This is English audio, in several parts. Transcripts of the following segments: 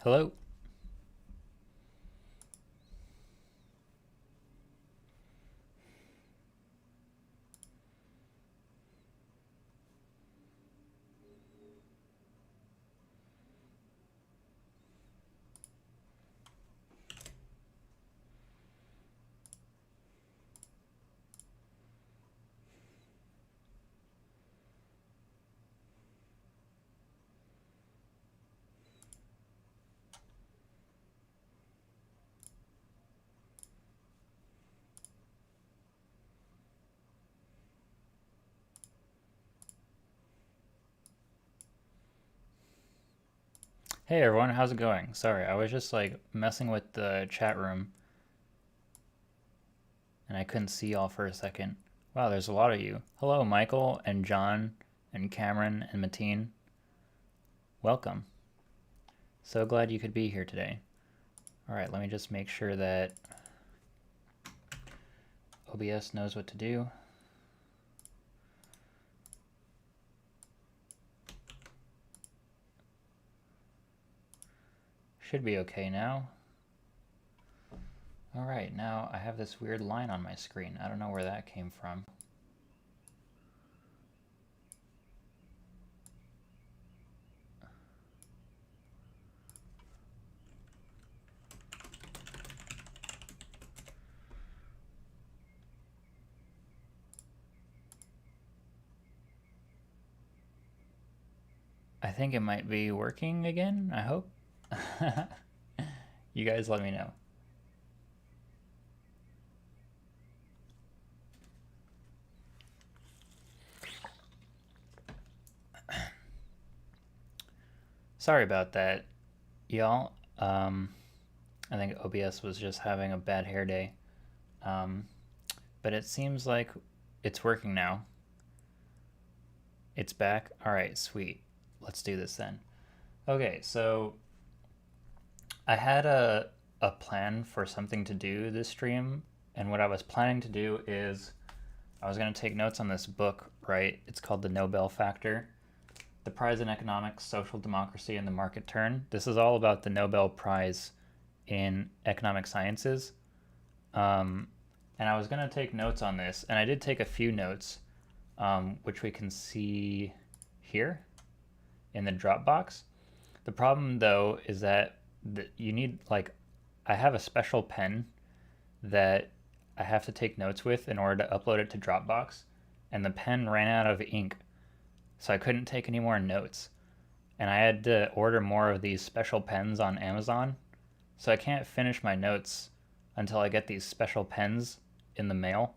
Hello. Hey everyone, how's it going? Sorry, I was just like messing with the chat room and I couldn't see y'all for a second. Wow, there's a lot of you. Hello, Michael and John and Cameron and Mateen. Welcome. So glad you could be here today. All right, let me just make sure that OBS knows what to do. Should be okay now. All right, now I have this weird line on my screen. I don't know where that came from. I think it might be working again, I hope. You guys let me know. Sorry about that, y'all. I think OBS was just having a bad hair day. Um, but it seems like it's working now. It's back. All right, sweet. Let's do this then. Okay, so I had a plan for something to do this stream, and what I was planning to do is I was going to take notes on this book, right? It's called The Nobel Factor: The Prize in Economics, Social Democracy, and the Market Turn. This is all about the Nobel Prize in Economic Sciences. And I was going to take notes on this, and I did take a few notes, which we can see here in the Dropbox. The problem, though, is that you need, like, I have a special pen that I have to take notes with in order to upload it to Dropbox, and the pen ran out of ink, so I couldn't take any more notes. And I had to order more of these special pens on Amazon, so I can't finish my notes until I get these special pens in the mail.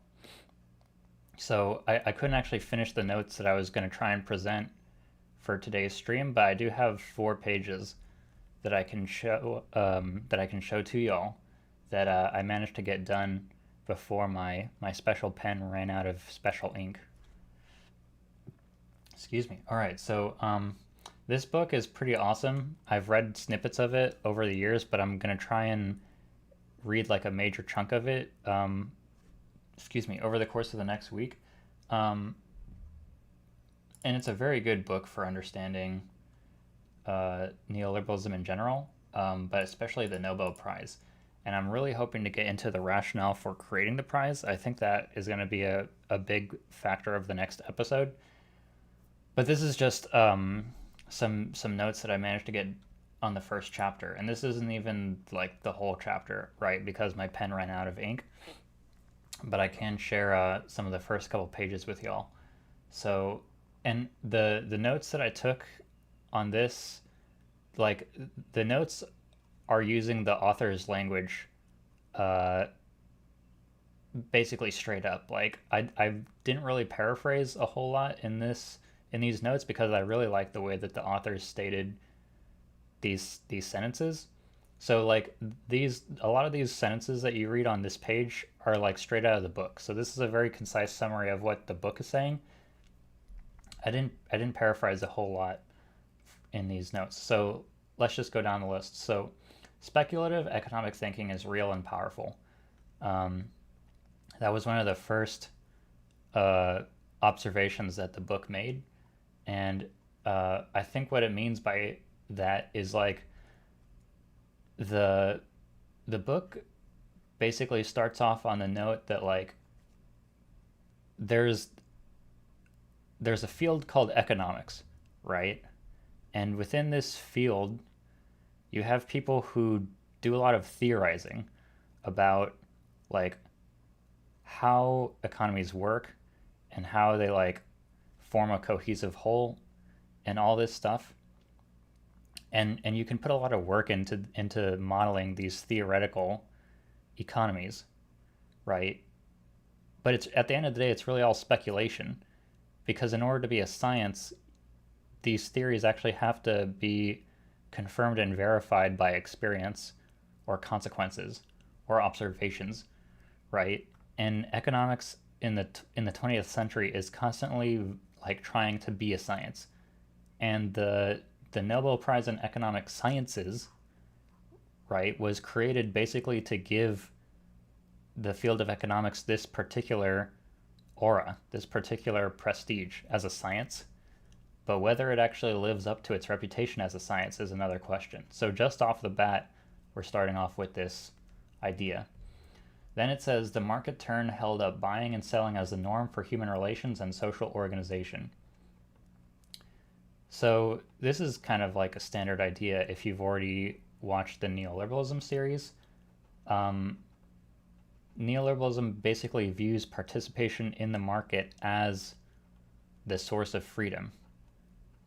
So I couldn't actually finish the notes that I was going to try and present for today's stream, but I do have 4 pages that I can show to y'all that I managed to get done before my special pen ran out of special ink. Excuse me. All right, so this book is pretty awesome. I've read snippets of it over the years, but I'm gonna try and read like a major chunk of it. Over the course of the next week. And it's a very good book for understanding neoliberalism in general, but especially the Nobel Prize. And I'm really hoping to get into the rationale for creating the prize. I think that is going to be a big factor of the next episode. But this is just some notes that I managed to get on the first chapter. And this isn't even like the whole chapter, right? Because my pen ran out of ink. But I can share some of the first couple pages with y'all. So, and the notes that I took on this, like the notes are using the author's language, uh, basically straight up. Like I didn't really paraphrase a whole lot in these notes because I really like the way that the authors stated these sentences. So like a lot of these sentences that you read on this page are like straight out of the book. So this is a very concise summary of what the book is saying. I didn't paraphrase a whole lot in these notes. So let's just go down the list. So speculative economic thinking is real and powerful. Um, that was one of the first observations that the book made, and I think what it means by that is like the the book basically starts off on the note that like there's there's a field called economics, right? And within this field, you have people who do a lot of theorizing about like how economies work and how they like form a cohesive whole and all this stuff. And you can put a lot of work into modeling these theoretical economies, right? But it's at the end of the day, it's really all speculation because in order to be a science, these theories actually have to be confirmed and verified by experience or consequences or observations, right? And economics in the 20th century is constantly like trying to be a science. And the Nobel Prize in Economic Sciences, right, was created basically to give the field of economics this particular aura, this particular prestige as a science. But whether it actually lives up to its reputation as a science is another question. So just off the bat, we're starting off with this idea. Then it says the market turn held up buying and selling as the norm for human relations and social organization. So this is kind of like a standard idea if you've already watched the neoliberalism series. Um, Neoliberalism basically views participation in the market as the source of freedom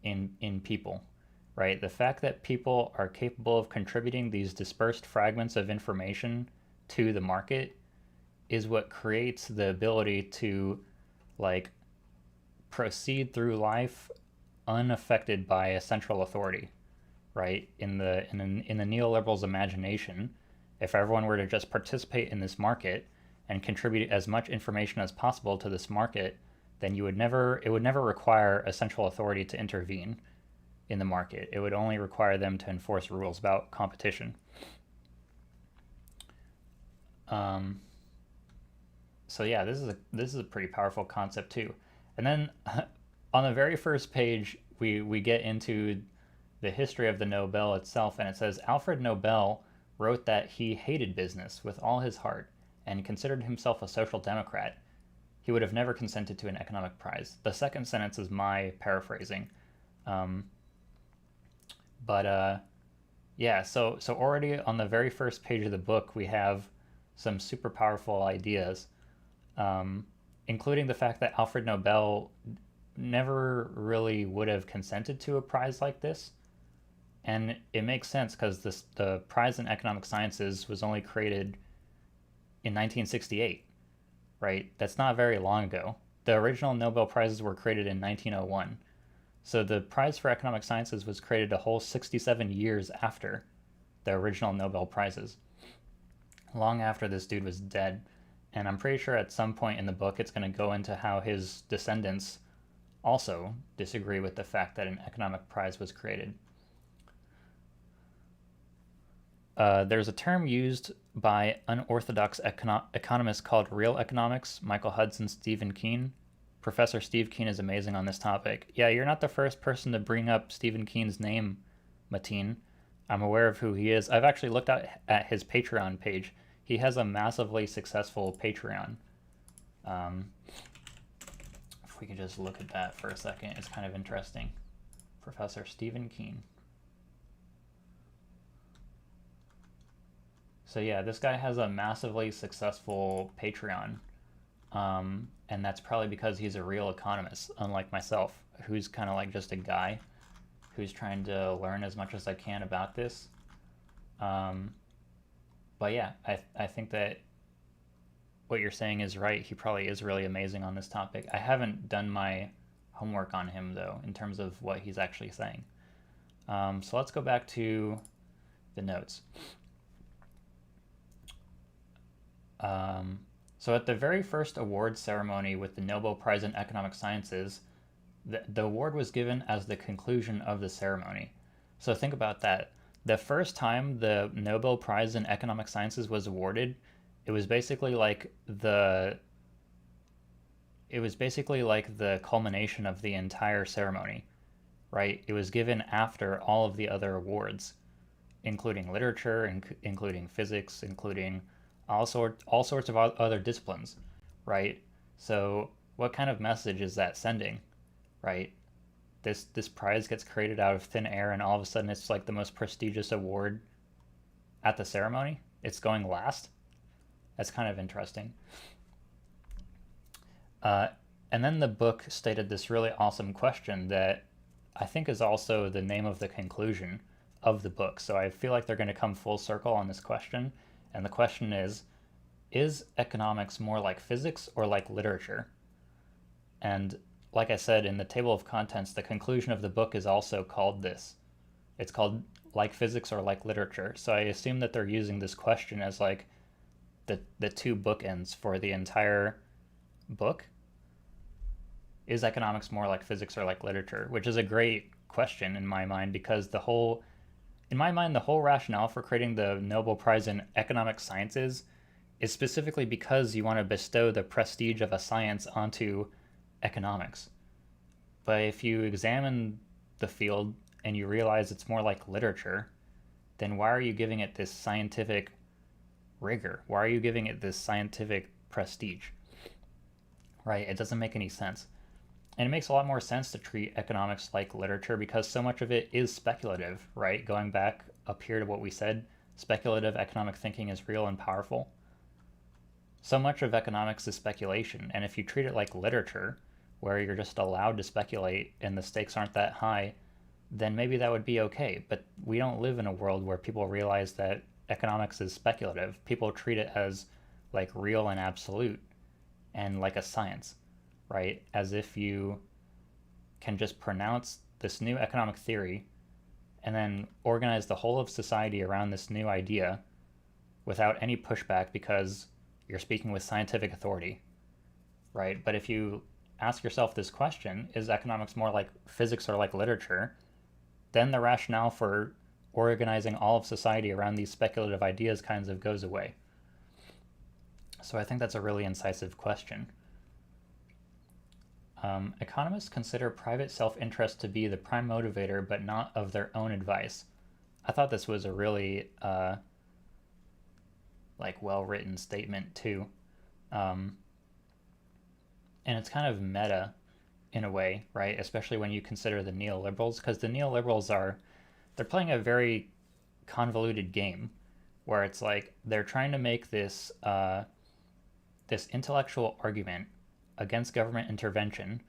in people, right? The fact that people are capable of contributing these dispersed fragments of information to the market is what creates the ability to like proceed through life unaffected by a central authority, right? In the neoliberals' imagination, if everyone were to just participate in this market and contribute as much information as possible to this market, then it would never require a central authority to intervene in the market. It would only require them to enforce rules about competition. Um, so yeah, this is a pretty powerful concept too. And then on the very first page, we get into the history of the Nobel itself, and it says Alfred Nobel wrote that he hated business with all his heart and considered himself a social democrat. He would have never consented to an economic prize. The second sentence is my paraphrasing. Um, but yeah, so already on the very first page of the book, we have some super powerful ideas, um, including the fact that Alfred Nobel never really would have consented to a prize like this. And it makes sense because the prize in economic sciences was only created in 1968, right? That's not very long ago. The original Nobel Prizes were created in 1901. So the prize for economic sciences was created a whole 67 years after the original Nobel Prizes, long after this dude was dead. And I'm pretty sure at some point in the book it's going to go into how his descendants also disagree with the fact that an economic prize was created. There's a term used by unorthodox economists called real economics. Michael Hudson, Stephen Keen. Professor Steve Keen is amazing on this topic. Yeah, you're not the first person to bring up Stephen Keen's name, Mateen. I'm aware of who he is. I've actually looked at his Patreon page. He has a massively successful Patreon. If we could just look at that for a second, it's kind of interesting. Professor Stephen Keen. So yeah, this guy has a massively successful Patreon, and that's probably because he's a real economist, unlike myself, who's kind of like just a guy who's trying to learn as much as I can about this. But yeah, I think that what you're saying is right. He probably is really amazing on this topic. I haven't done my homework on him though, in terms of what he's actually saying. So let's go back to the notes. So at the very first award ceremony with the Nobel Prize in Economic Sciences, the award was given as the conclusion of the ceremony. So think about that. The first time the Nobel Prize in Economic Sciences was awarded, it was basically like the culmination of the entire ceremony, right? It was given after all of the other awards. including literature, including physics, including all sorts of other disciplines, right? So what kind of message is that sending, right? This prize gets created out of thin air, and all of a sudden it's like the most prestigious award at the ceremony. It's going last. That's kind of interesting. Uh, and then the book stated this really awesome question that I think is also the name of the conclusion of the book. So I feel like they're going to come full circle on this question. And the question is economics more like physics or like literature? And like I said in the table of contents, the conclusion of the book is also called this. It's called like physics or like literature. So I assume that they're using this question as like the two bookends for the entire book. Is economics more like physics or like literature? Which is a great question in my mind, because in my mind, the whole rationale for creating the Nobel Prize in Economic Sciences is specifically because you want to bestow the prestige of a science onto economics. But if you examine the field and you realize it's more like literature, then why are you giving it this scientific rigor? Why are you giving it this scientific prestige? Right? It doesn't make any sense. And it makes a lot more sense to treat economics like literature because so much of it is speculative, right? Going back up here to what we said, speculative economic thinking is real and powerful. So much of economics is speculation, and if you treat it like literature, where you're just allowed to speculate and the stakes aren't that high, then maybe that would be okay. But we don't live in a world where people realize that economics is speculative. People treat it as like real and absolute and like a science, right? As if you can just pronounce this new economic theory and then organize the whole of society around this new idea without any pushback because you're speaking with scientific authority, right? But if you ask yourself this question, is economics more like physics or like literature? Then the rationale for organizing all of society around these speculative ideas kinds of goes away. So I think that's a really incisive question. Economists consider private self-interest to be the prime motivator, but not of their own advice. I thought this was a really well-written statement too, and it's kind of meta in a way, right? Especially when you consider the neoliberals, because the neoliberals they're playing a very convoluted game, where it's like they're trying to make this this intellectual argument against government intervention,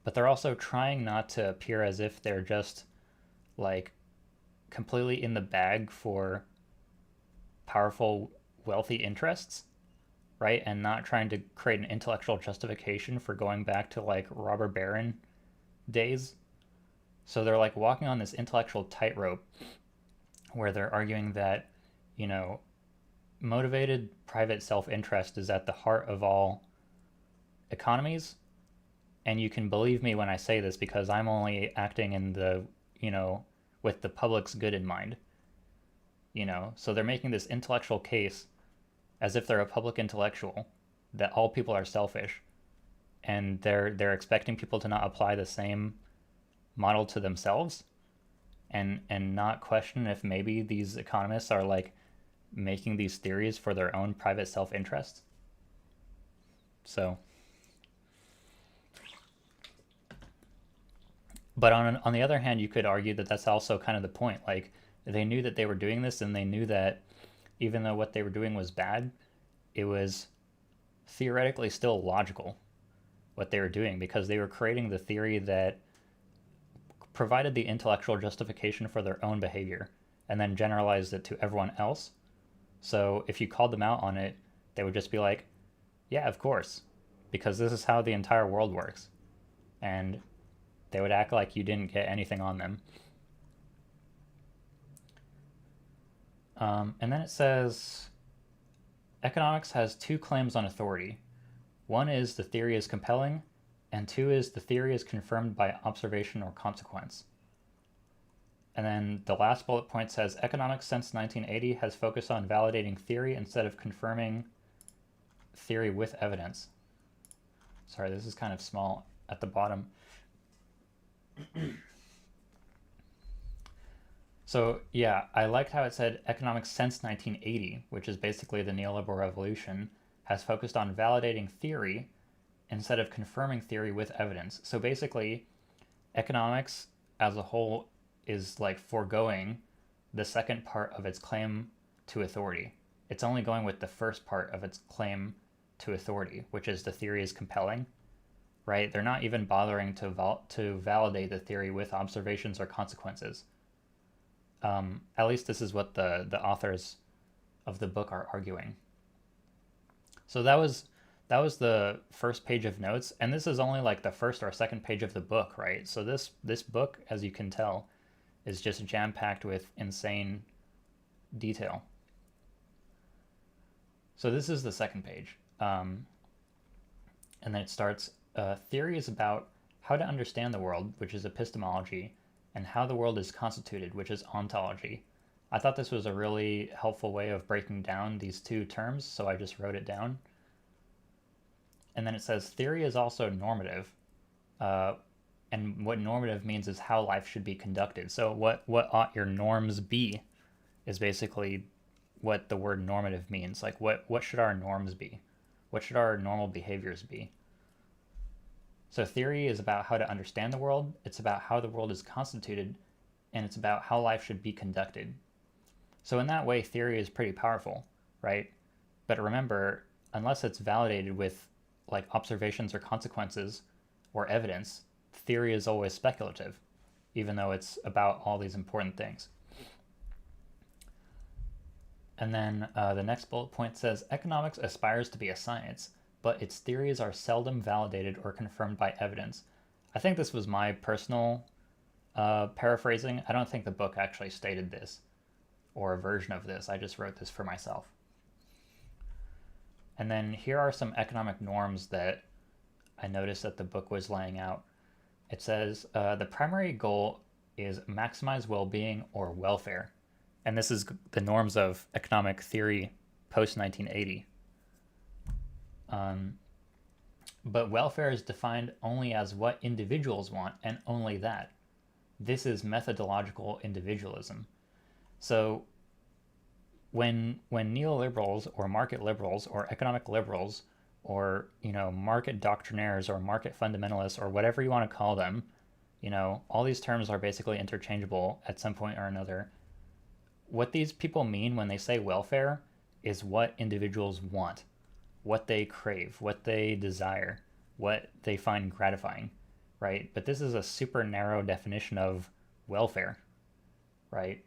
but they're also trying not to appear as if they're just like completely in the bag for powerful, wealthy interests, right? And not trying to create an intellectual justification for going back to like robber baron days. So they're like walking on this intellectual tightrope where they're arguing that, you know, motivated private self-interest is at the heart of all economies. And you can believe me when I say this because I'm only acting in the, with the public's good in mind. So they're making this intellectual case as if they're a public intellectual, that all people are selfish, and they're expecting people to not apply the same model to themselves, and not question if maybe these economists are like making these theories for their own private self-interest. So, but on the other hand, you could argue that that's also kind of the point. Like, they knew that they were doing this, and they knew that even though what they were doing was bad, it was theoretically still logical what they were doing, because they were creating the theory that provided the intellectual justification for their own behavior and then generalized it to everyone else. So if you called them out on it, they would just be like, yeah, of course, because this is how the entire world works. And they would act like you didn't get anything on them. And then it says, economics has two claims on authority. One is the theory is compelling, and two is the theory is confirmed by observation or consequence. And then the last bullet point says, economics since 1980 has focused on validating theory instead of confirming theory with evidence. Sorry, this is kind of small at the bottom. So, yeah, I liked how it said economics since 1980, which is basically the neoliberal revolution, has focused on validating theory instead of confirming theory with evidence. So basically, economics as a whole is like foregoing the second part of its claim to authority. It's only going with the first part of its claim to authority, which is the theory is compelling, right? They're not even bothering to validate the theory with observations or consequences. At least this is what the authors of the book are arguing. So that was the first page of notes, and this is only like the first or second page of the book, right? So this book, as you can tell, is just jam packed with insane detail. So this is the second page, and then it starts. Theory is about how to understand the world, which is epistemology, and how the world is constituted, which is ontology. I thought this was a really helpful way of breaking down these two terms, so I just wrote it down. And then it says theory is also normative, uh, and what normative means is how life should be conducted. So what ought your norms be is basically what the word normative means. Like what should our norms be? What should our normal behaviors be? So theory is about how to understand the world, it's about how the world is constituted, and it's about how life should be conducted. So in that way, theory is pretty powerful, right? But remember, unless it's validated with like observations or consequences or evidence, theory is always speculative, even though it's about all these important things. And then the next bullet point says economics aspires to be a science, but its theories are seldom validated or confirmed by evidence. I think this was my personal paraphrasing. I don't think the book actually stated this or a version of this. I just wrote this for myself. And then here are some economic norms that I noticed that the book was laying out. It says the primary goal is maximize well-being or welfare. And this is the norms of economic theory post 1980. But welfare is defined only as what individuals want and only that. This is methodological individualism. So when neoliberals or market liberals or economic liberals or market doctrinaires or market fundamentalists or whatever you want to call them, all these terms are basically interchangeable at some point or another. What these people mean when they say welfare is what individuals want, what they crave, what they desire, what they find gratifying, right? But this is a super narrow definition of welfare, right?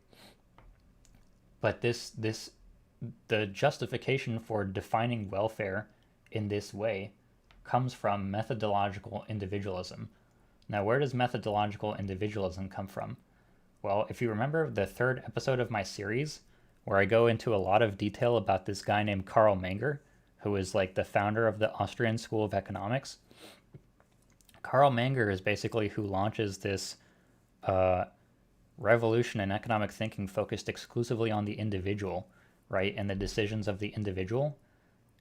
But the justification for defining welfare in this way comes from methodological individualism. Now, where does methodological individualism come from? Well, if you remember the third episode of my series, where I go into a lot of detail about this guy named Karl Menger, who is like the founder of the Austrian School of Economics, Karl Menger is basically who launches this revolution in economic thinking focused exclusively on the individual, right, and the decisions of the individual.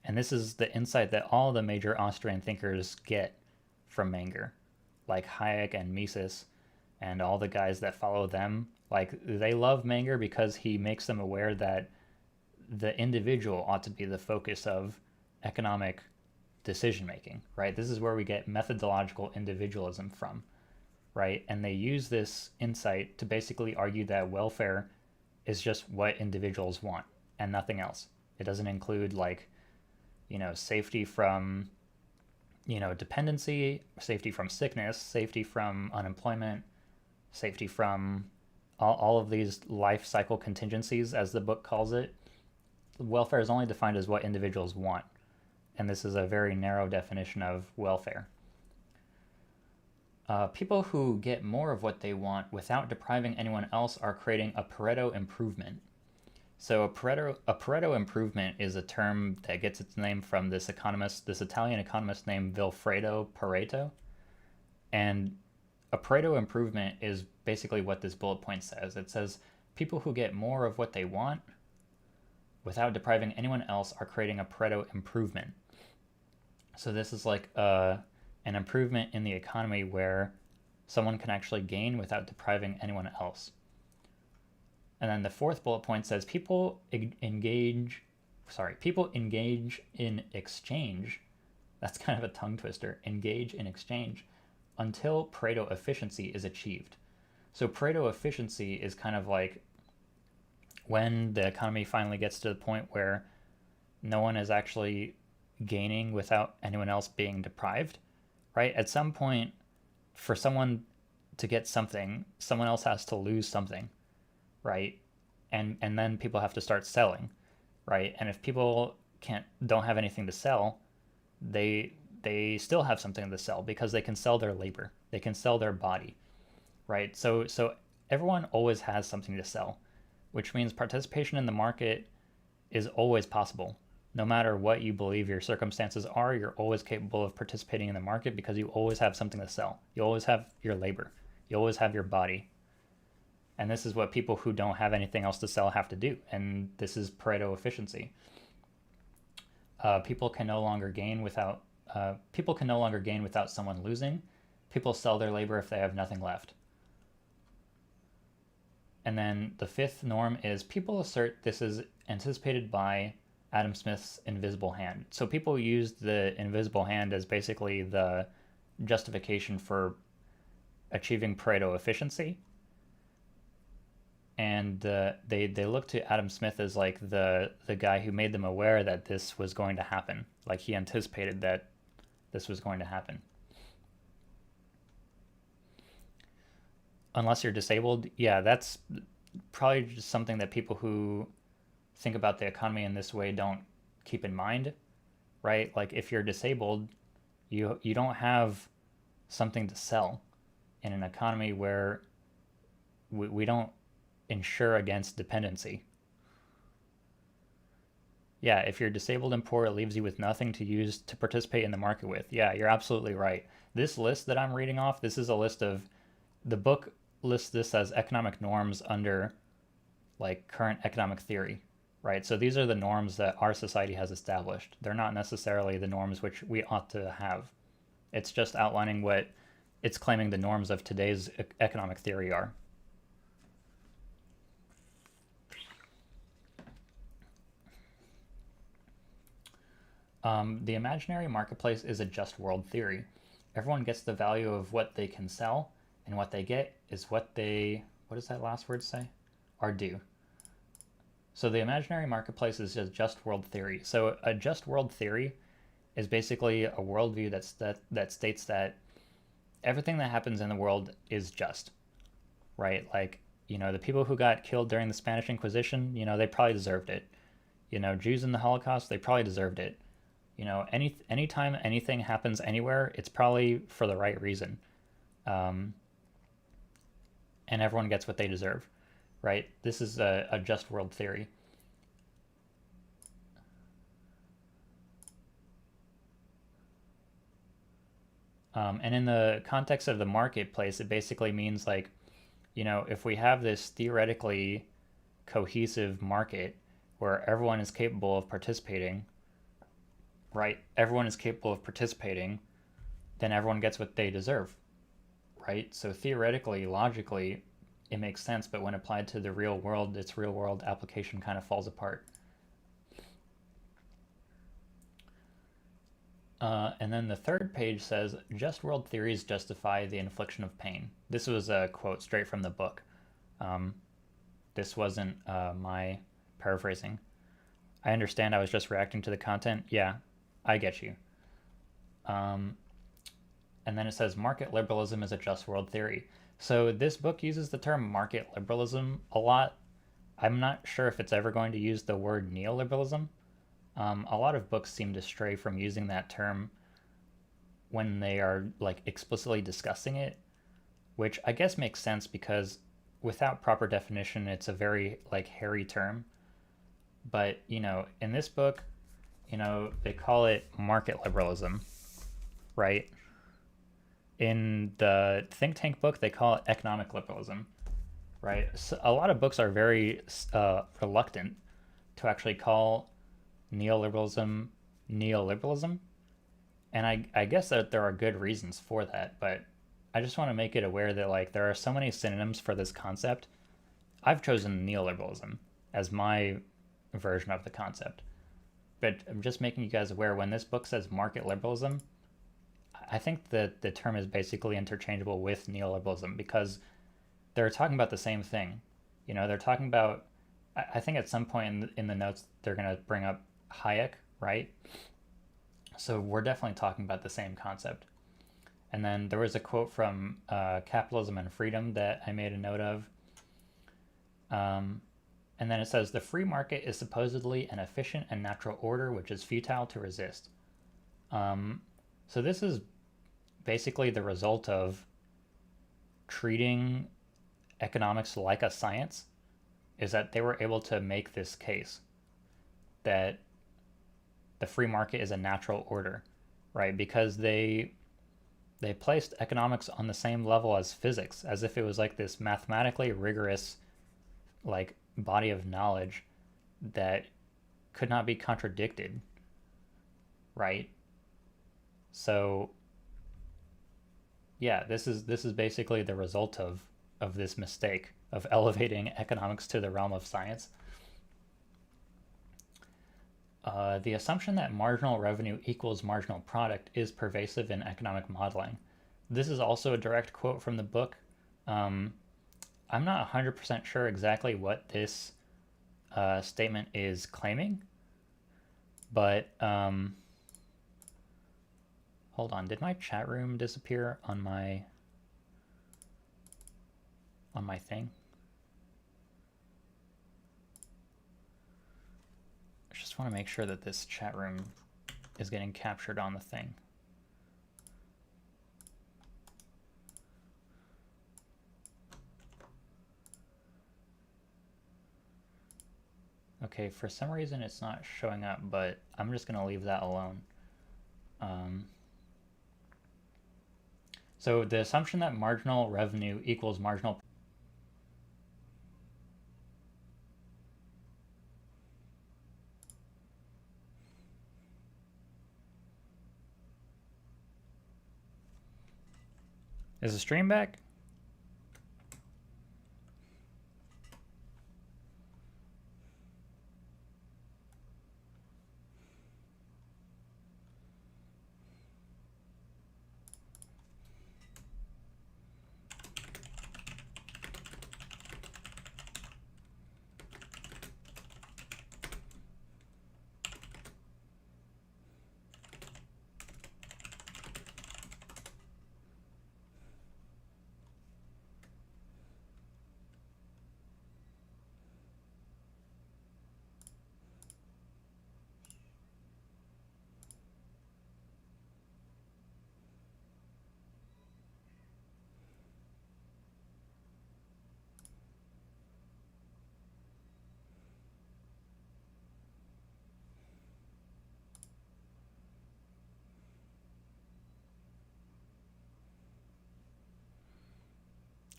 And this is the insight that all the major Austrian thinkers get from Menger, like Hayek and Mises and all the guys that follow them. Like, they love Menger because he makes them aware that the individual ought to be the focus of economic decision making, right? This is where we get methodological individualism from, right? And they use this insight to basically argue that welfare is just what individuals want and nothing else. It doesn't include safety from dependency, safety from sickness, safety from unemployment, safety from all of these life cycle contingencies, as the book calls it. Welfare is only defined as what individuals want, and this is a very narrow definition of welfare. People who get more of what they want without depriving anyone else are creating a Pareto improvement. So a Pareto improvement is a term that gets its name from this Italian economist named Vilfredo Pareto. And a Pareto improvement is basically what this bullet point says. It says people who get more of what they want without depriving anyone else are creating a Pareto improvement. So this is like an improvement in the economy where someone can actually gain without depriving anyone else. And then the fourth bullet point says people engage in exchange. That's kind of a tongue twister. Engage in exchange until Pareto efficiency is achieved. So Pareto efficiency is kind of like when the economy finally gets to the point where no one is actually gaining without anyone else being deprived, right? At some point, for someone to get something, someone else has to lose something, right? And then people have to start selling, right? And if people don't have anything to sell, they still have something to sell because they can sell their labor, they can sell their body, right? So everyone always has something to sell, which means participation in the market is always possible. No matter what you believe your circumstances are, you're always capable of participating in the market because you always have something to sell. You always have your labor. You always have your body. And this is what people who don't have anything else to sell have to do. And this is Pareto efficiency. People can no longer gain without someone losing. People sell their labor if they have nothing left. And then the fifth norm is people assert this is anticipated by Adam Smith's invisible hand. So people used the invisible hand as basically the justification for achieving Pareto efficiency. And they look to Adam Smith as like the guy who made them aware that this was going to happen. Like he anticipated that this was going to happen. Unless you're disabled, yeah, that's probably just something that people who think about the economy in this way don't keep in mind, right? Like if you're disabled, you don't have something to sell in an economy where we don't insure against dependency. Yeah, if you're disabled and poor, it leaves you with nothing to use to participate in the market with. Yeah, you're absolutely right. This list that I'm reading off, this is a list of, the book lists this as economic norms under like current economic theory, right? So these are the norms that our society has established. They're not necessarily the norms which we ought to have. It's just outlining what it's claiming the norms of today's economic theory are. The imaginary marketplace is a just world theory. Everyone gets the value of what they can sell, and what they get is what does that last word say? Are due. So the imaginary marketplace is just world theory. So a just world theory is basically a worldview that states that everything that happens in the world is just, right? Like, the people who got killed during the Spanish Inquisition, they probably deserved it. Jews in the Holocaust, they probably deserved it. Anytime anything happens anywhere, it's probably for the right reason. And everyone gets what they deserve, right? This is a just world theory. And in the context of the marketplace, it basically means like, if we have this theoretically cohesive market where everyone is capable of participating, right? Everyone is capable of participating, then everyone gets what they deserve, right? So theoretically, logically, it makes sense, but when applied to the real world, its real world application kind of falls apart. And then the third page says, just world theories justify the infliction of pain. This was a quote straight from the book. This wasn't my paraphrasing. I understand I was just reacting to the content. Yeah, I get you. And then it says, market liberalism is a just world theory. So this book uses the term market liberalism a lot. I'm not sure if it's ever going to use the word neoliberalism. A lot of books seem to stray from using that term when they are like explicitly discussing it, which I guess makes sense because without proper definition, it's a very like hairy term. But, in this book, they call it market liberalism, right? In the think tank book, they call it economic liberalism, right? So a lot of books are very reluctant to actually call neoliberalism, and I guess that there are good reasons for that, but I just want to make it aware that like there are so many synonyms for this concept, I've chosen neoliberalism as my version of the concept. But I'm just making you guys aware when this book says market liberalism, I think that the term is basically interchangeable with neoliberalism because they're talking about the same thing. You know, they're talking about, I think at some point in the notes, they're going to bring up Hayek, right? So we're definitely talking about the same concept. And then there was a quote from Capitalism and Freedom that I made a note of. And then it says, the free market is supposedly an efficient and natural order which is futile to resist. So this is basically the result of treating economics like a science, is that they were able to make this case that the free market is a natural order, right? Because they placed economics on the same level as physics, as if it was like this mathematically rigorous like body of knowledge that could not be contradicted, right? So yeah, this is basically the result of this mistake of elevating economics to the realm of science. The assumption that marginal revenue equals marginal product is pervasive in economic modeling. This is also a direct quote from the book. I'm not 100% sure exactly what this statement is claiming, but hold on, did my chat room disappear on my thing? I just want to make sure that this chat room is getting captured on the thing. Okay, for some reason it's not showing up, but I'm just going to leave that alone. So the assumption that marginal revenue equals marginal... Is the stream back?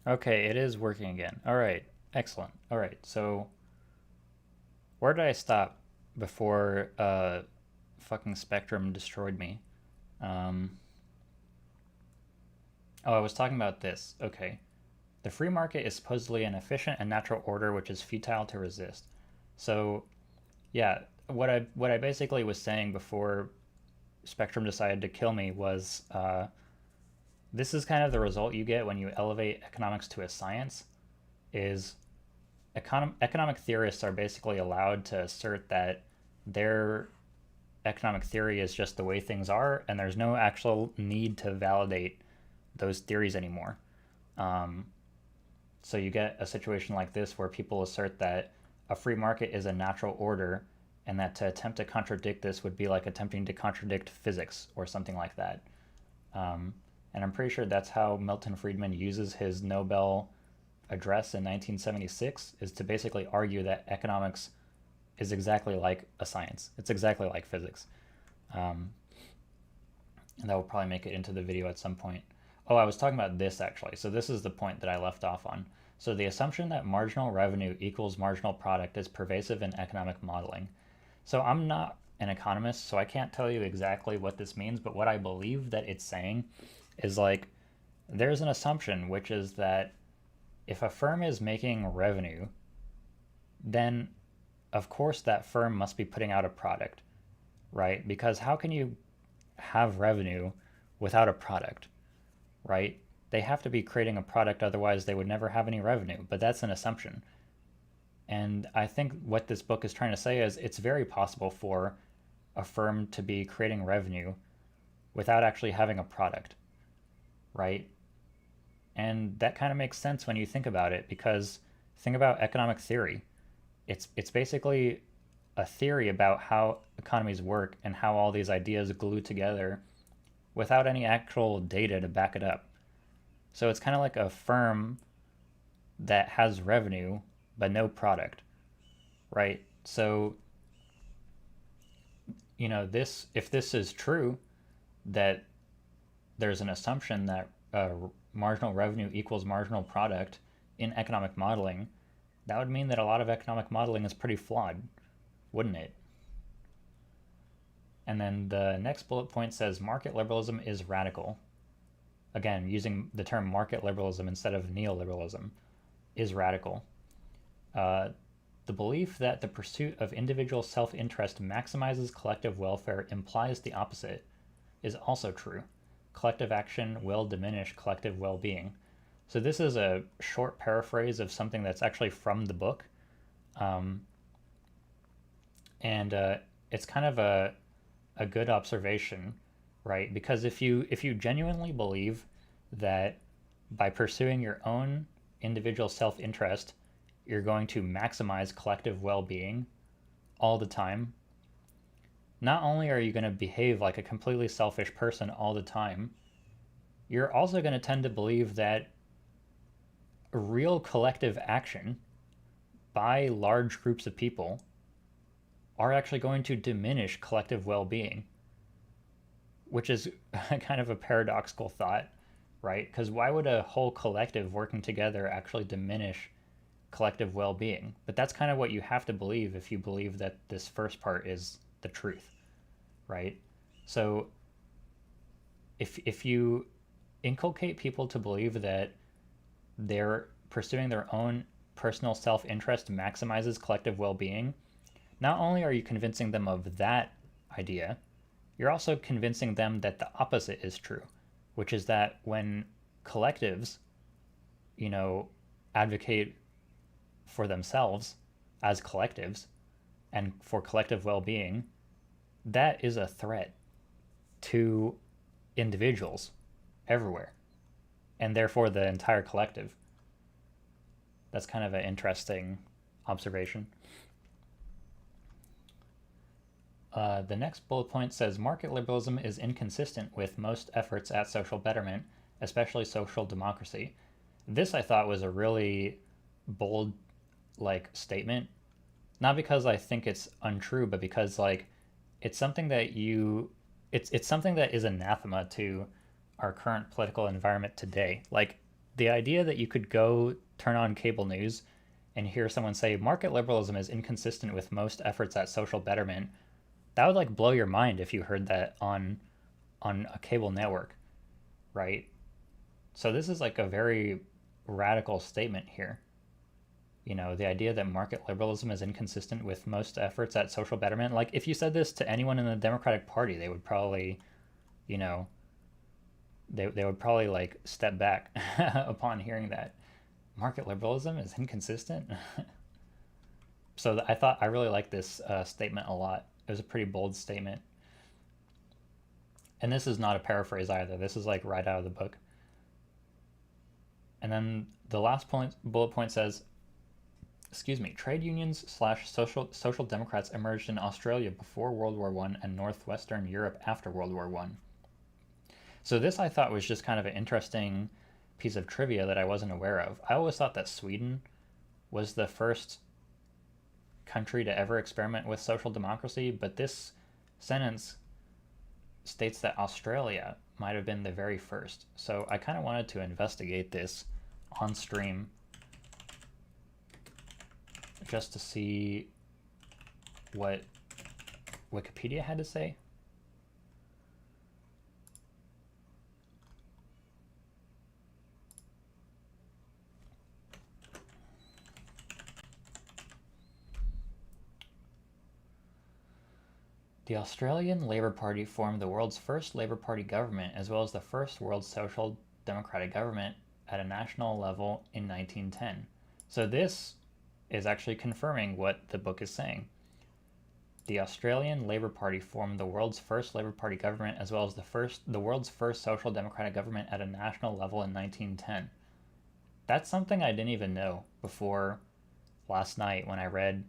Okay, it is working again. All right, excellent. All right, so where did I stop before fucking Spectrum destroyed me? Oh, I was talking about this. Okay. The free market is supposedly an efficient and natural order which is futile to resist. So, yeah, what I basically was saying before Spectrum decided to kill me was this is kind of the result you get when you elevate economics to a science. Is economic theorists are basically allowed to assert that their economic theory is just the way things are, and there's no actual need to validate those theories anymore. So you get a situation like this where people assert that a free market is a natural order, and that to attempt to contradict this would be like attempting to contradict physics or something like that. And I'm pretty sure that's how Milton Friedman uses his Nobel address in 1976, is to basically argue that economics is exactly like a science. It's exactly like physics. And that will probably make it into the video at some point. Oh, I was talking about this actually. So this is the point that I left off on. So the assumption that marginal revenue equals marginal product is pervasive in economic modeling. So I'm not an economist, so I can't tell you exactly what this means, but what I believe that it's saying is like, there's an assumption, which is that if a firm is making revenue, then of course that firm must be putting out a product, right? Because how can you have revenue without a product, right? They have to be creating a product, otherwise they would never have any revenue. But that's an assumption. And I think what this book is trying to say is it's very possible for a firm to be creating revenue without actually having a product, right? And that kind of makes sense when you think about it, because think about economic theory. It's basically a theory about how economies work and how all these ideas glue together without any actual data to back it up. So it's kind of like a firm that has revenue but no product, right? So, this, if this is true, that there's an assumption that marginal revenue equals marginal product in economic modeling, that would mean that a lot of economic modeling is pretty flawed, wouldn't it? And then the next bullet point says market liberalism is radical. Again, using the term market liberalism instead of neoliberalism is radical. The belief that the pursuit of individual self-interest maximizes collective welfare implies the opposite is also true. Collective action will diminish collective well-being. So this is a short paraphrase of something that's actually from the book. And it's kind of a good observation, right? Because if you genuinely believe that by pursuing your own individual self-interest, you're going to maximize collective well-being all the time, not only are you going to behave like a completely selfish person all the time, you're also going to tend to believe that real collective action by large groups of people are actually going to diminish collective well-being, which is kind of a paradoxical thought, right? Because why would a whole collective working together actually diminish collective well-being? But that's kind of what you have to believe if you believe that this first part is the truth, right? So if you inculcate people to believe that they're pursuing their own personal self-interest maximizes collective well-being, not only are you convincing them of that idea, you're also convincing them that the opposite is true, which is that when collectives, advocate for themselves as collectives and for collective well-being, that is a threat to individuals everywhere, and therefore the entire collective. That's kind of an interesting observation. The next bullet point says market liberalism is inconsistent with most efforts at social betterment, especially social democracy. This I thought was a really bold statement, not because I think it's untrue, but because it's something that it's something that is anathema to our current political environment today. Like the idea that you could go turn on cable news and hear someone say market liberalism is inconsistent with most efforts at social betterment, that would blow your mind if you heard that on a cable network, right? So this is a very radical statement here. The idea that market liberalism is inconsistent with most efforts at social betterment. If you said this to anyone in the Democratic Party, they would probably, they would probably step back upon hearing that market liberalism is inconsistent. So I really like this statement a lot. It was a pretty bold statement. And this is not a paraphrase either. This is right out of the book. And then the last bullet point says, trade unions / social democrats emerged in Australia before World War I and northwestern Europe after World War I. So this I thought was just kind of an interesting piece of trivia that I wasn't aware of. I always thought that Sweden was the first country to ever experiment with social democracy, but this sentence states that Australia might have been the very first. So I kind of wanted to investigate this on stream just to see what Wikipedia had to say. The Australian Labor Party formed the world's first Labor Party government, as well as the first world social democratic government at a national level in 1910. So this is actually confirming what the book is saying. The Australian Labor Party formed the world's first Labor Party government, as well as the world's first social democratic government at a national level in 1910. That's something I didn't even know before last night when I read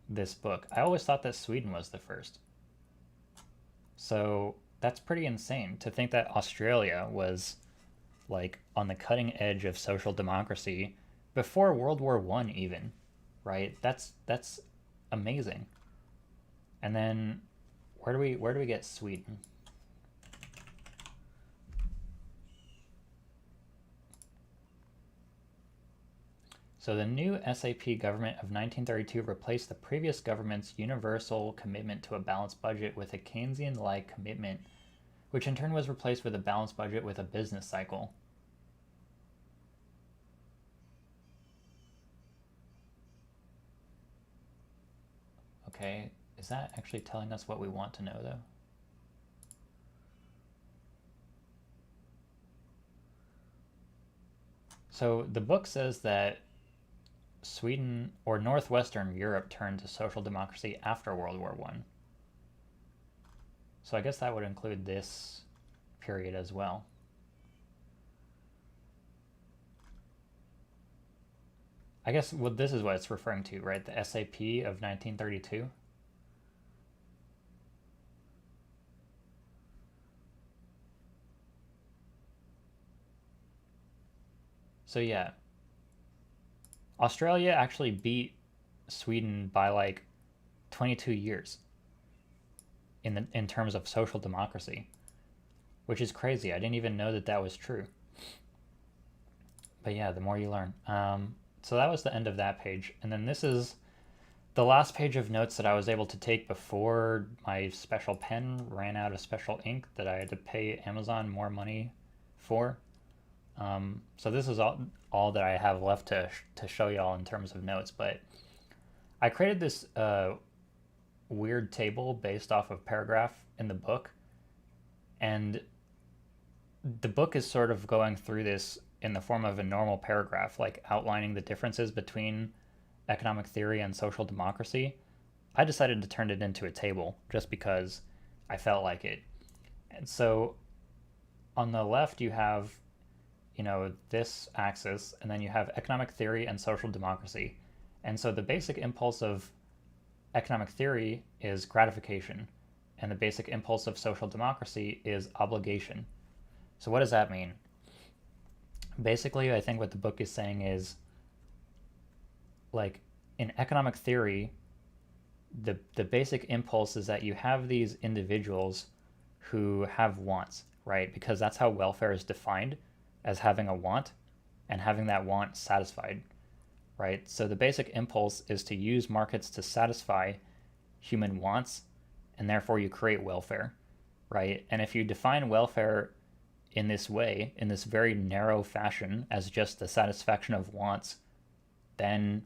this book. I always thought that Sweden was the first. So that's pretty insane to think that Australia was like on the cutting edge of social democracy before World War I even, right? That's amazing. And then where do we get Sweden? So the new SAP government of 1932 replaced the previous government's universal commitment to a balanced budget with a Keynesian-like commitment, which in turn was replaced with a balanced budget with a business cycle. Okay, is that actually telling us what we want to know though? So the book says that Sweden or Northwestern Europe turned to social democracy after World War I. So I guess that would include this period as well. I guess this is what it's referring to, right? The SAP of 1932. So yeah, Australia actually beat Sweden by like 22 years in terms of social democracy, which is crazy. I didn't even know that that was true. But yeah, the more you learn. So that was the end of that page. And then this is the last page of notes that I was able to take before my special pen ran out of special ink that I had to pay Amazon more money for. So this is all that I have left to show y'all in terms of notes, but I created this weird table based off of paragraph in the book, and the book is sort of going through this in the form of a normal paragraph, like outlining the differences between economic theory and social democracy. I decided to turn it into a table just because I felt like it. And so on the left you have, you know, this axis, and then you have economic theory and social democracy. And so the basic impulse of economic theory is gratification, and the basic impulse of social democracy is obligation. So what does that mean? Basically, I think what the book is saying is, like, in economic theory, the basic impulse is that you have these individuals who have wants, right? Because that's how welfare is defined, as having a want and having that want satisfied, right? So the basic impulse is to use markets to satisfy human wants, and therefore you create welfare, right? And if you define welfare in this way, in this very narrow fashion, as just the satisfaction of wants, then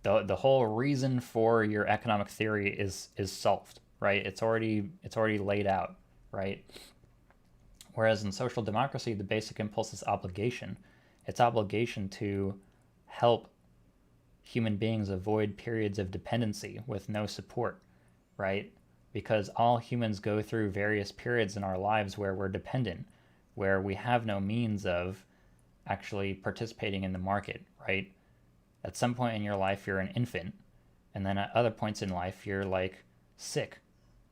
the whole reason for your economic theory is solved, right? It's already laid out, right? Whereas in social democracy, the basic impulse is obligation. It's obligation to help human beings avoid periods of dependency with no support, right? Because all humans go through various periods in our lives where we're dependent, where we have no means of actually participating in the market, right? At some point in your life, you're an infant, and then at other points in life, you're like sick,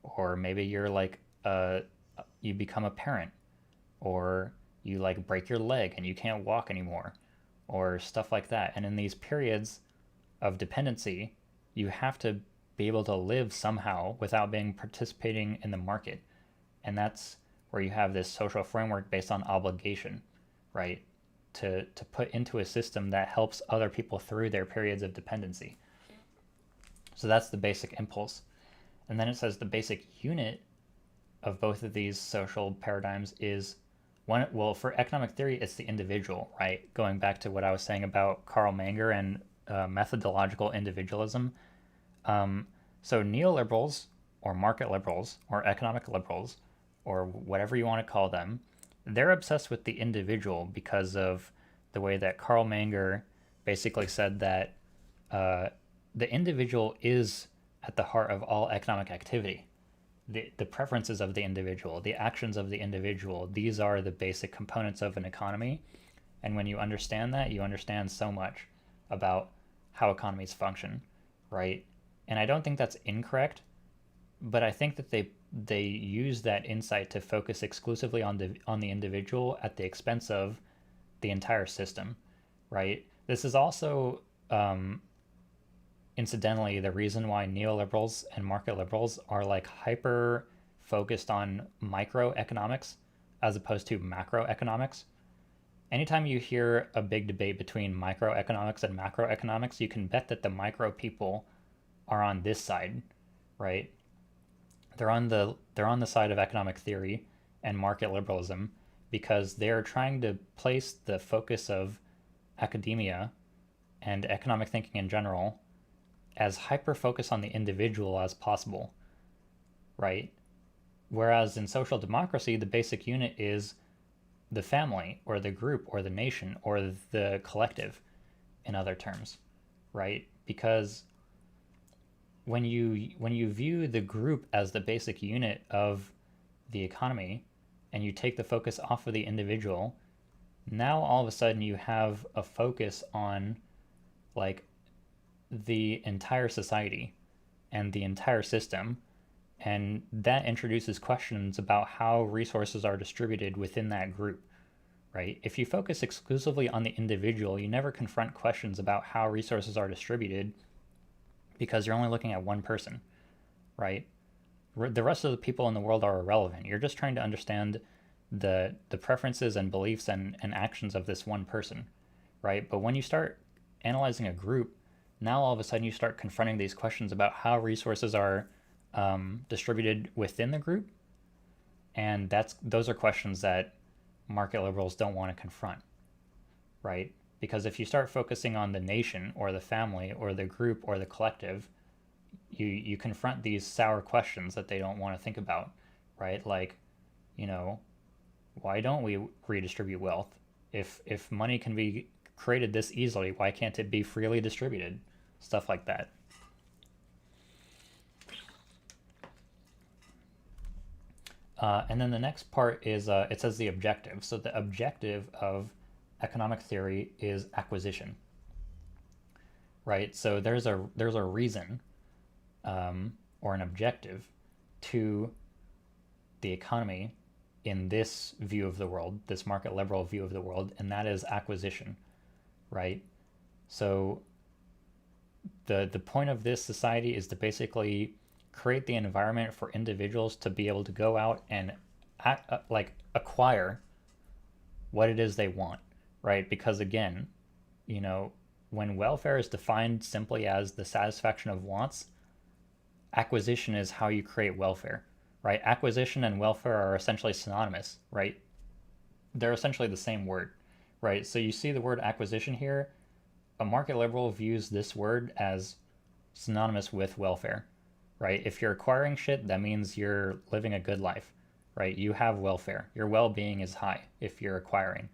or maybe you're like you become a parent, or you like break your leg and you can't walk anymore, or stuff like that. And in these periods of dependency, you have to be able to live somehow without being participating in the market. And that's where you have this social framework based on obligation, right? To put into a system that helps other people through their periods of dependency. So that's the basic impulse. And then it says the basic unit of both of these social paradigms is one. Well, for economic theory, it's the individual, right? Going back to what I was saying about Karl Menger and methodological individualism. So neoliberals or market liberals or economic liberals or whatever you want to call them, they're obsessed with the individual because of the way that Carl Menger basically said that the individual is at the heart of all economic activity. The preferences of the individual, the actions of the individual, these are the basic components of an economy. And when you understand that, you understand so much about how economies function, right? And I don't think that's incorrect, but I think that they use that insight to focus exclusively on the individual at the expense of the entire system, right? This is also incidentally the reason why neoliberals and market liberals are like hyper focused on microeconomics as opposed to macroeconomics. Anytime you hear a big debate between microeconomics and macroeconomics, you can bet that the micro people are on this side, right? They're on the side of economic theory and market liberalism because they're trying to place the focus of academia and economic thinking in general as hyper focus on the individual as possible, right? Whereas in social democracy, the basic unit is the family or the group or the nation or the collective, in other terms, right? Because when you view the group as the basic unit of the economy and you take the focus off of the individual, now all of a sudden you have a focus on like the entire society and the entire system, and that introduces questions about how resources are distributed within that group, right? If you focus exclusively on the individual, you never confront questions about how resources are distributed because you're only looking at one person, right? The rest of the people in the world are irrelevant. You're just trying to understand the preferences and beliefs and actions of this one person, right? But when you start analyzing a group, now all of a sudden you start confronting these questions about how resources are distributed within the group, and those are questions that market liberals don't want to confront, right? Because if you start focusing on the nation or the family or the group or the collective, you confront these sour questions that they don't want to think about, right? Like, why don't we redistribute wealth? If money can be created this easily, why can't it be freely distributed? Stuff like that. And then the next part is it says the objective. So the objective of economic theory is acquisition, right? So there's a reason or an objective to the economy in this view of the world, this market liberal view of the world, and that is acquisition, right? So the point of this society is to basically create the environment for individuals to be able to go out and acquire what it is they want, right? Because again, when welfare is defined simply as the satisfaction of wants, acquisition is how you create welfare, right? Acquisition and welfare are essentially synonymous, right? They're essentially the same word, right? So you see the word acquisition here. A market liberal views this word as synonymous with welfare, right? If you're acquiring shit, that means you're living a good life, right? You have welfare. Your well-being is high if you're acquiring.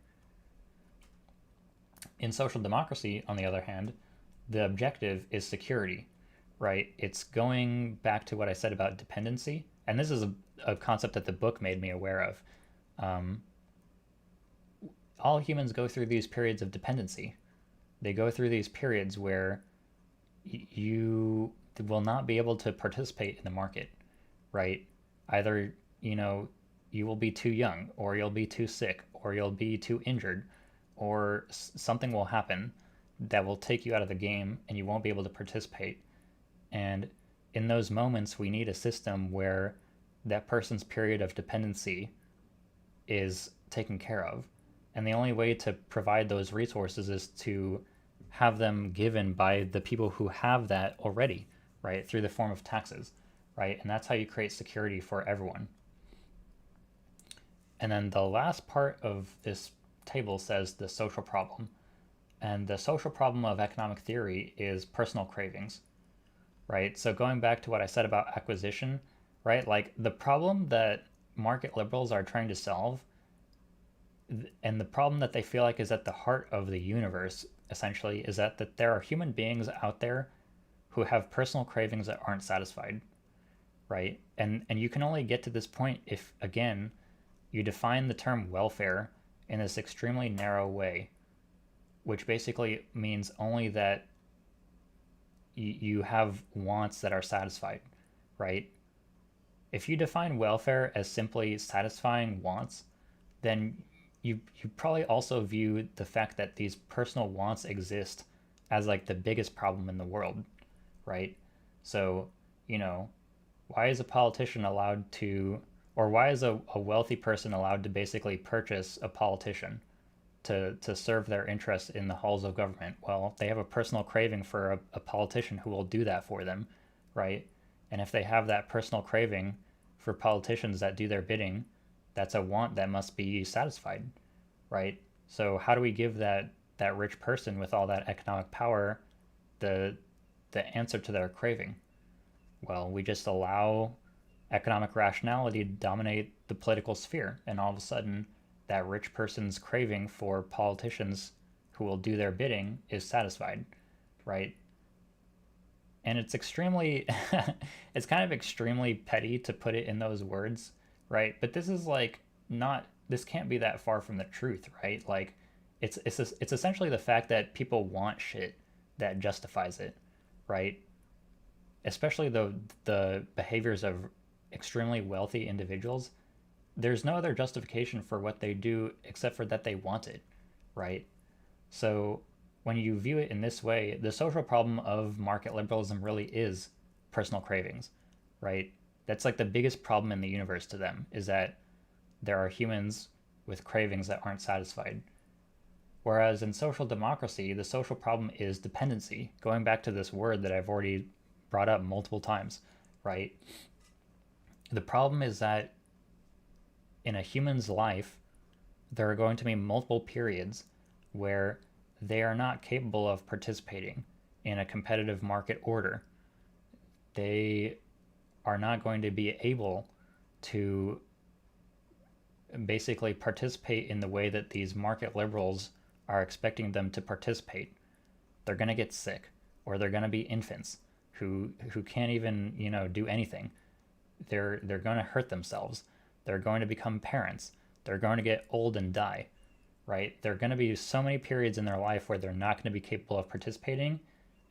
In social democracy, on the other hand, the objective is security, right? It's going back to what I said about dependency, and this is a concept that the book made me aware of. All humans go through these periods of dependency. They go through these periods where you will not be able to participate in the market, right? Either, you will be too young, or you'll be too sick, or you'll be too injured, or something will happen that will take you out of the game and you won't be able to participate. And in those moments, we need a system where that person's period of dependency is taken care of. And the only way to provide those resources is to have them given by the people who have that already, right? Through the form of taxes, right? And that's how you create security for everyone. And then the last part of this table says the social problem. And the social problem of economic theory is personal cravings, right? So going back to what I said about acquisition, right? Like the problem that market liberals are trying to solve, and the problem that they feel like is at the heart of the universe, essentially, is that there are human beings out there who have personal cravings that aren't satisfied, right? And you can only get to this point if, again, you define the term welfare in this extremely narrow way, which basically means only that you have wants that are satisfied, right? If you define welfare as simply satisfying wants, then you probably also view the fact that these personal wants exist as like the biggest problem in the world, right? So, you know, why is a politician allowed to, or why is a wealthy person allowed to basically purchase a politician to serve their interests in the halls of government? Well, they have a personal craving for a politician who will do that for them, right? And if they have that personal craving for politicians that do their bidding, that's a want that must be satisfied, right? So how do we give that rich person with all that economic power the the answer to their craving? Well, we just allow economic rationality to dominate the political sphere, and all of a sudden, that rich person's craving for politicians who will do their bidding is satisfied, right? And it's extremely, it's kind of extremely petty to put it in those words, right? But this is like not, this can't be that far from the truth, right? Like, it's essentially the fact that people want shit that justifies it, right? Especially the behaviors of extremely wealthy individuals. There's no other justification for what they do except for that they want it, right? So when you view it in this way, the social problem of market liberalism really is personal cravings, right? That's like the biggest problem in the universe to them, is that there are humans with cravings that aren't satisfied. Whereas in social democracy, the social problem is dependency, going back to this word that I've already brought up multiple times, right? The problem is that in a human's life, there are going to be multiple periods where they are not capable of participating in a competitive market order. They are not going to be able to basically participate in the way that these market liberals are expecting them to participate. They're going to get sick, or they're going to be infants who can't even, do anything. They're going to hurt themselves. They're going to become parents. They're going to get old and die, right? There are going to be so many periods in their life where they're not going to be capable of participating.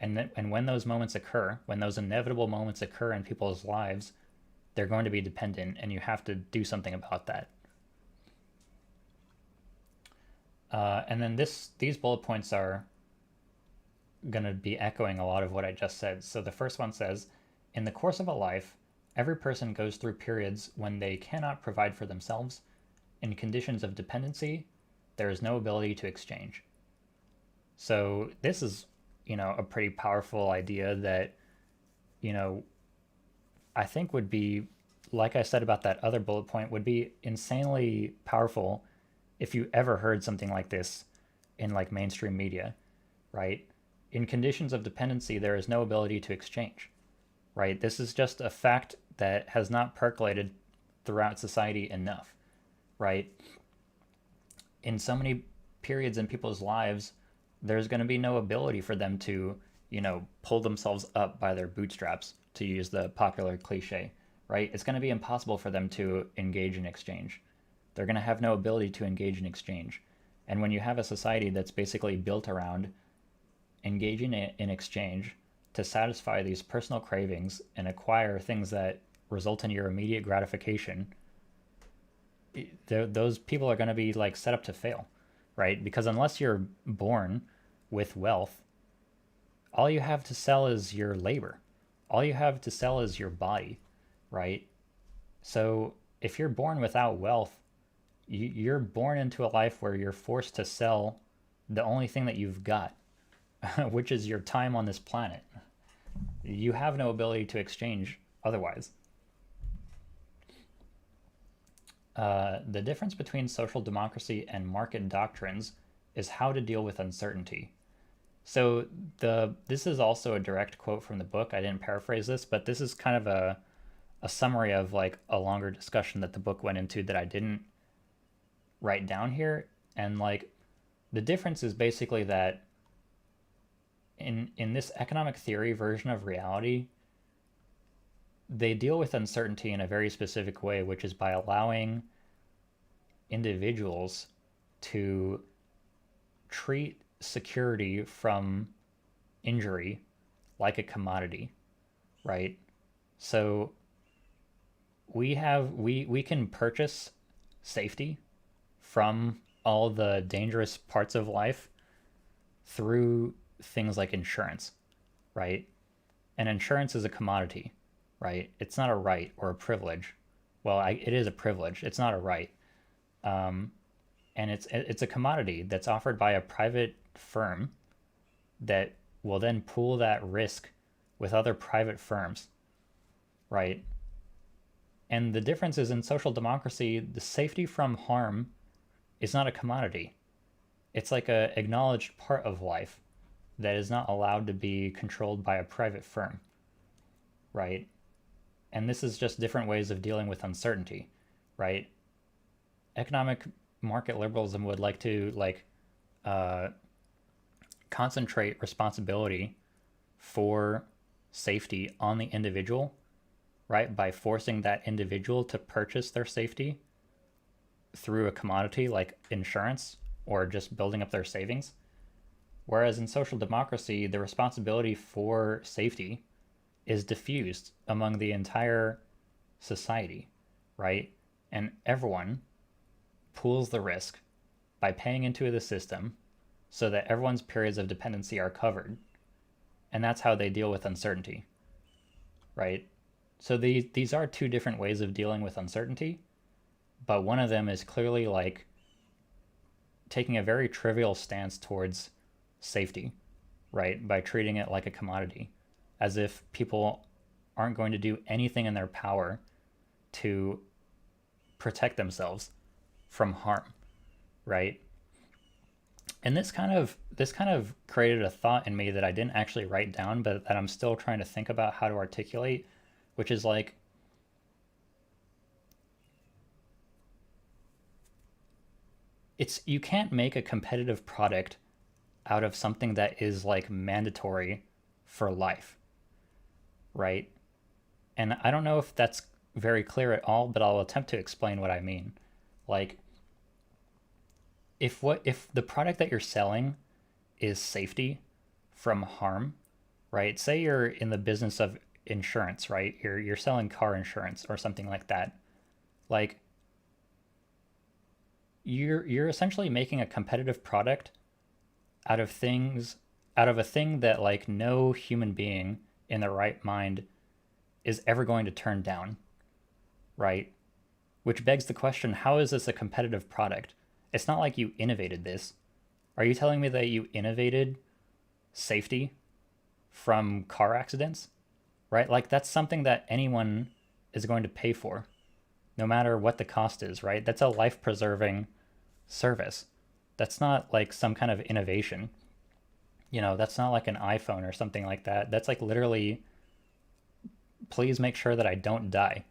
And when those moments occur, when those inevitable moments occur in people's lives, they're going to be dependent, and you have to do something about that. And then these bullet points are going to be echoing a lot of what I just said. So the first one says, in the course of a life, every person goes through periods when they cannot provide for themselves. In conditions of dependency, there is no ability to exchange. So this is, a pretty powerful idea that, I think would be, like I said about that other bullet point, would be insanely powerful if you ever heard something like this in like mainstream media, right? In conditions of dependency, there is no ability to exchange, right? This is just a fact that has not percolated throughout society enough, right? In so many periods in people's lives, there's going to be no ability for them to, pull themselves up by their bootstraps, to use the popular cliche, right? It's going to be impossible for them to engage in exchange. They're going to have no ability to engage in exchange. And when you have a society that's basically built around engaging in exchange to satisfy these personal cravings and acquire things that result in your immediate gratification, those people are going to be like set up to fail, right? Because unless you're born with wealth, all you have to sell is your labor. All you have to sell is your body, right? So if you're born without wealth, you're born into a life where you're forced to sell the only thing that you've got, which is your time on this planet. You have no ability to exchange otherwise. The difference between social democracy and market doctrines is how to deal with uncertainty. So this is also a direct quote from the book. I didn't paraphrase this, but this is kind of a summary of like a longer discussion that the book went into that I didn't write down here. And like the difference is basically that in this economic theory version of reality, they deal with uncertainty in a very specific way, which is by allowing individuals to treat security from injury like a commodity, right? So we can purchase safety from all the dangerous parts of life through things like insurance, right? And insurance is a commodity, right? It's not a right or a privilege. Well, it is a privilege. It's not a right. And it's a commodity that's offered by a private firm that will then pool that risk with other private firms, right? And the difference is in social democracy, the safety from harm is not a commodity. It's like a acknowledged part of life that is not allowed to be controlled by a private firm, right? And this is just different ways of dealing with uncertainty, right? Economic market liberalism would like to concentrate responsibility for safety on the individual, right? By forcing that individual to purchase their safety through a commodity like insurance or just building up their savings. Whereas in social democracy, the responsibility for safety is diffused among the entire society, right? And everyone pools the risk by paying into the system so that everyone's periods of dependency are covered. And that's how they deal with uncertainty, right? So these are two different ways of dealing with uncertainty, but one of them is clearly like taking a very trivial stance towards safety, right? By treating it like a commodity, as if people aren't going to do anything in their power to protect themselves from harm, right? And this kind of created a thought in me that I didn't actually write down, but that I'm still trying to think about how to articulate, which is like, you can't make a competitive product out of something that is like mandatory for life, right? And I don't know if that's very clear at all, but I'll attempt to explain what I mean. Like, if the product that you're selling is safety from harm, right? Say you're in the business of insurance, right? You're selling car insurance or something like that. Like, you're essentially making a competitive product out of a thing that like no human being in their right mind is ever going to turn down, right? Which begs the question, how is this a competitive product? It's not like you innovated this. Are you telling me that you innovated safety from car accidents? Right? Like that's something that anyone is going to pay for, no matter what the cost is, right? That's a life-preserving service. That's not like some kind of innovation. That's not like an iPhone or something like that. That's like literally, please make sure that I don't die,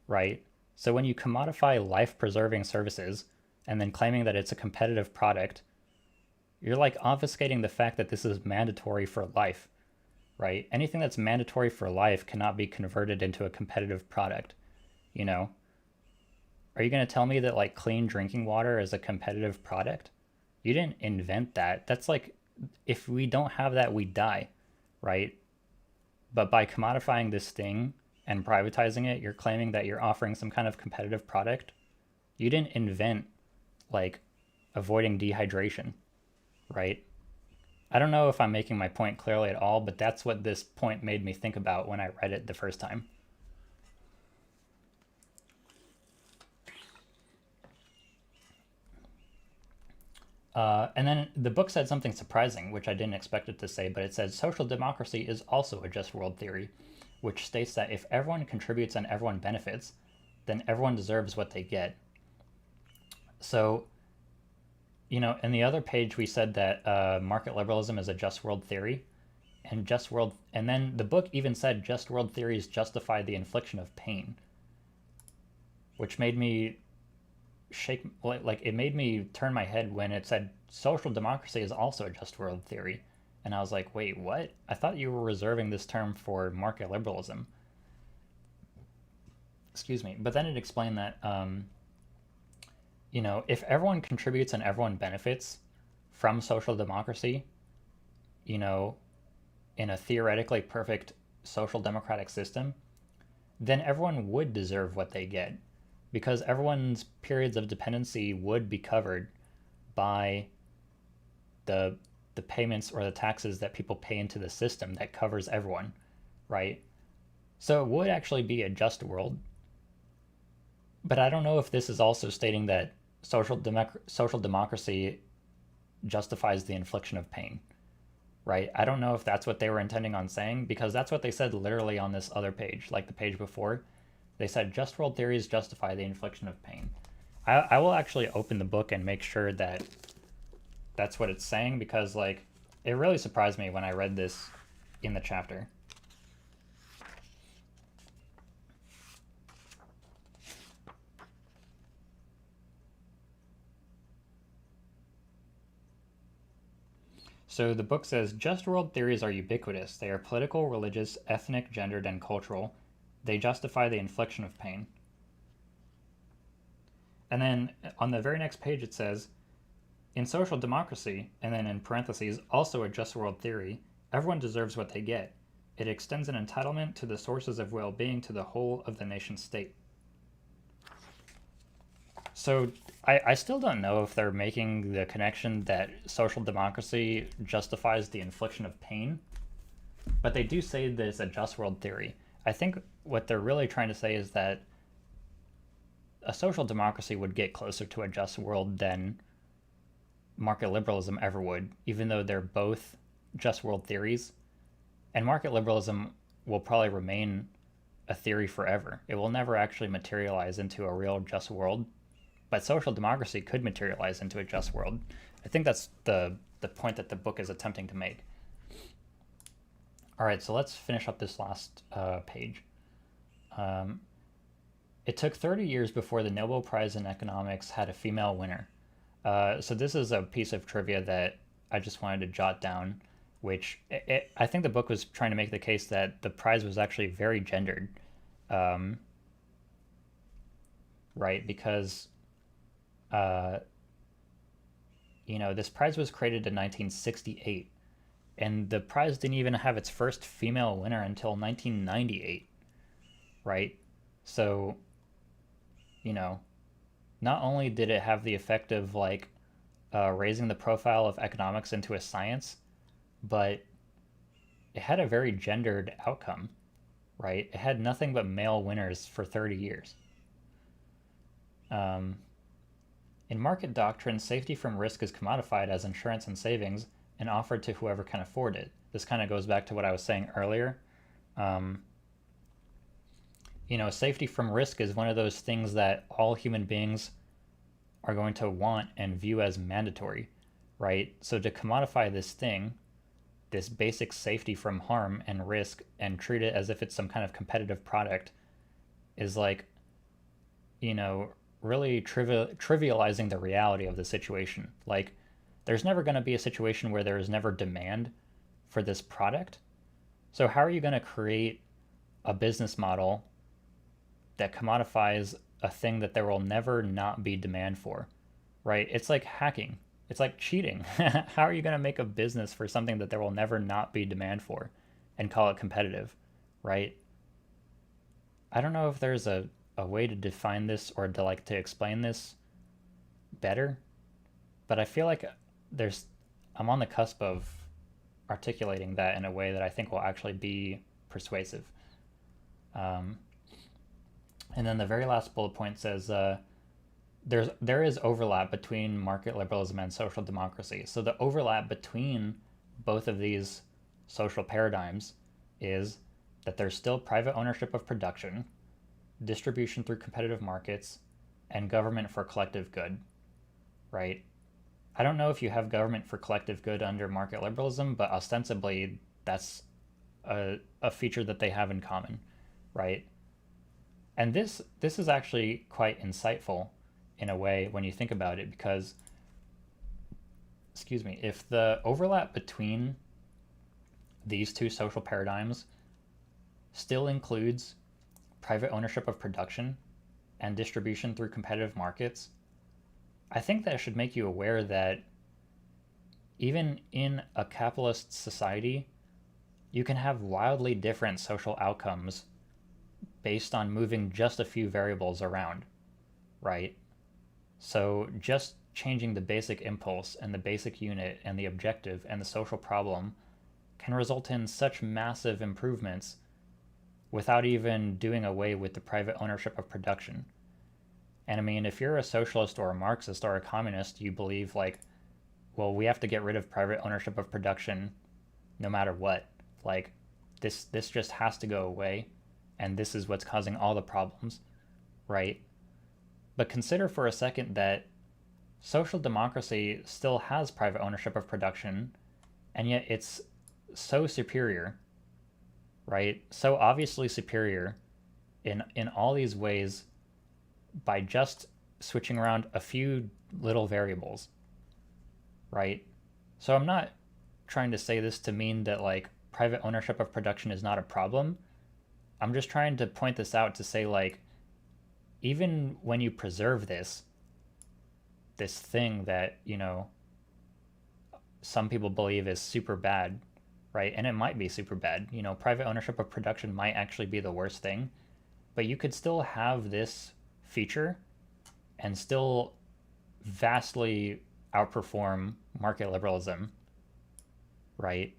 right? So when you commodify life-preserving services and then claiming that it's a competitive product, you're like obfuscating the fact that this is mandatory for life, right? Anything that's mandatory for life cannot be converted into a competitive product, Are you going to tell me that like clean drinking water is a competitive product? You didn't invent that. That's like, if we don't have that, we die, right? But by commodifying this thing and privatizing it, you're claiming that you're offering some kind of competitive product. You didn't invent like avoiding dehydration, right? I don't know if I'm making my point clearly at all, but that's what this point made me think about when I read it the first time. And then the book said something surprising, which I didn't expect it to say, but it says social democracy is also a just world theory, which states that if everyone contributes and everyone benefits, then everyone deserves what they get. So, in the other page we said that market liberalism is a just world theory, and just world, and then the book even said just world theories justify the infliction of pain, which made me shake, like it made me turn my head when it said social democracy is also a just world theory. And I was like, wait, what? I thought you were reserving this term for market liberalism. Excuse me. But then it explained that, if everyone contributes and everyone benefits from social democracy, you know, in a theoretically perfect social democratic system, then everyone would deserve what they get because everyone's periods of dependency would be covered by the payments or the taxes that people pay into the system that covers everyone, right? So it would actually be a just world. But I don't know if this is also stating that social democracy justifies the infliction of pain, right? I don't know if that's what they were intending on saying, because that's what they said literally on this other page, like the page before. They said just world theories justify the infliction of pain. I will actually open the book and make sure that that's what it's saying, because like it really surprised me when I read this in the chapter. So the book says just world theories are ubiquitous. They are political, religious, ethnic, gendered, and cultural. They justify the infliction of pain. And then on the very next page it says, in social democracy, and then in parentheses, also a just world theory, everyone deserves what they get. It extends an entitlement to the sources of well-being to the whole of the nation state. So I still don't know if they're making the connection that social democracy justifies the infliction of pain, but they do say that it's a just world theory. I think what they're really trying to say is that a social democracy would get closer to a just world than market liberalism ever would, even though they're both just world theories. And market liberalism will probably remain a theory forever. It will never actually materialize into a real just world. But social democracy could materialize into a just world. I think that's the point that the book is attempting to make. All right, so let's finish up this last page. It took 30 years before the Nobel Prize in Economics had a female winner. So this is a piece of trivia that I just wanted to jot down, which I think the book was trying to make the case that the prize was actually very gendered, right? Because, this prize was created in 1968, and the prize didn't even have its first female winner until 1998, right? So, not only did it have the effect of raising the profile of economics into a science, but it had a very gendered outcome, right? It had nothing but male winners for 30 years. In market doctrine, safety from risk is commodified as insurance and savings and offered to whoever can afford it. This kind of goes back to what I was saying earlier. Safety from risk is one of those things that all human beings are going to want and view as mandatory, right? So to commodify this thing, this basic safety from harm and risk, and treat it as if it's some kind of competitive product is really trivializing the reality of the situation. Like, there's never going to be a situation where there is never demand for this product. So how are you going to create a business model that commodifies a thing that there will never not be demand for, right? It's like hacking. It's like cheating. How are you going to make a business for something that there will never not be demand for and call it competitive, right? I don't know if there's a way to define this or to explain this better, but I feel like I'm on the cusp of articulating that in a way that I think will actually be persuasive. And then the very last bullet point says there is overlap between market liberalism and social democracy. So the overlap between both of these social paradigms is that there's still private ownership of production, distribution through competitive markets, and government for collective good, right? I don't know if you have government for collective good under market liberalism, but ostensibly That's a feature that they have in common, right? And this is actually quite insightful in a way when you think about it, because, excuse me, if the overlap between these two social paradigms still includes private ownership of production and distribution through competitive markets, I think that should make you aware that even in a capitalist society, you can have wildly different social outcomes based on moving just a few variables around, right? So just changing the basic impulse and the basic unit and the objective and the social problem can result in such massive improvements without even doing away with the private ownership of production. And I mean, if you're a socialist or a Marxist or a communist, you believe like, well, we have to get rid of private ownership of production no matter what. Like, this just has to go away, and this is what's causing all the problems, right? But consider for a second that social democracy still has private ownership of production, and yet it's so superior, right? So obviously superior in all these ways by just switching around a few little variables, right? So I'm not trying to say this to mean that like private ownership of production is not a problem. I'm just trying to point this out to say like, even when you preserve this thing that, you know, some people believe is super bad, right? And it might be super bad. You know, private ownership of production might actually be the worst thing, but you could still have this feature and still vastly outperform market liberalism, right?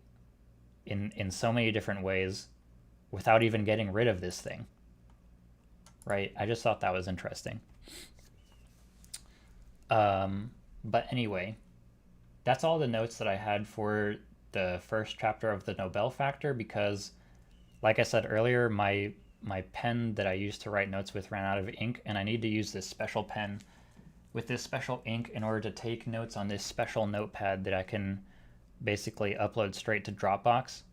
In so many different ways without even getting rid of this thing, right? I just thought that was interesting. But anyway, that's all the notes that I had for the first chapter of the Nobel Factor, because like I said earlier, my pen that I used to write notes with ran out of ink, and I need to use this special pen with this special ink in order to take notes on this special notepad that I can basically upload straight to Dropbox.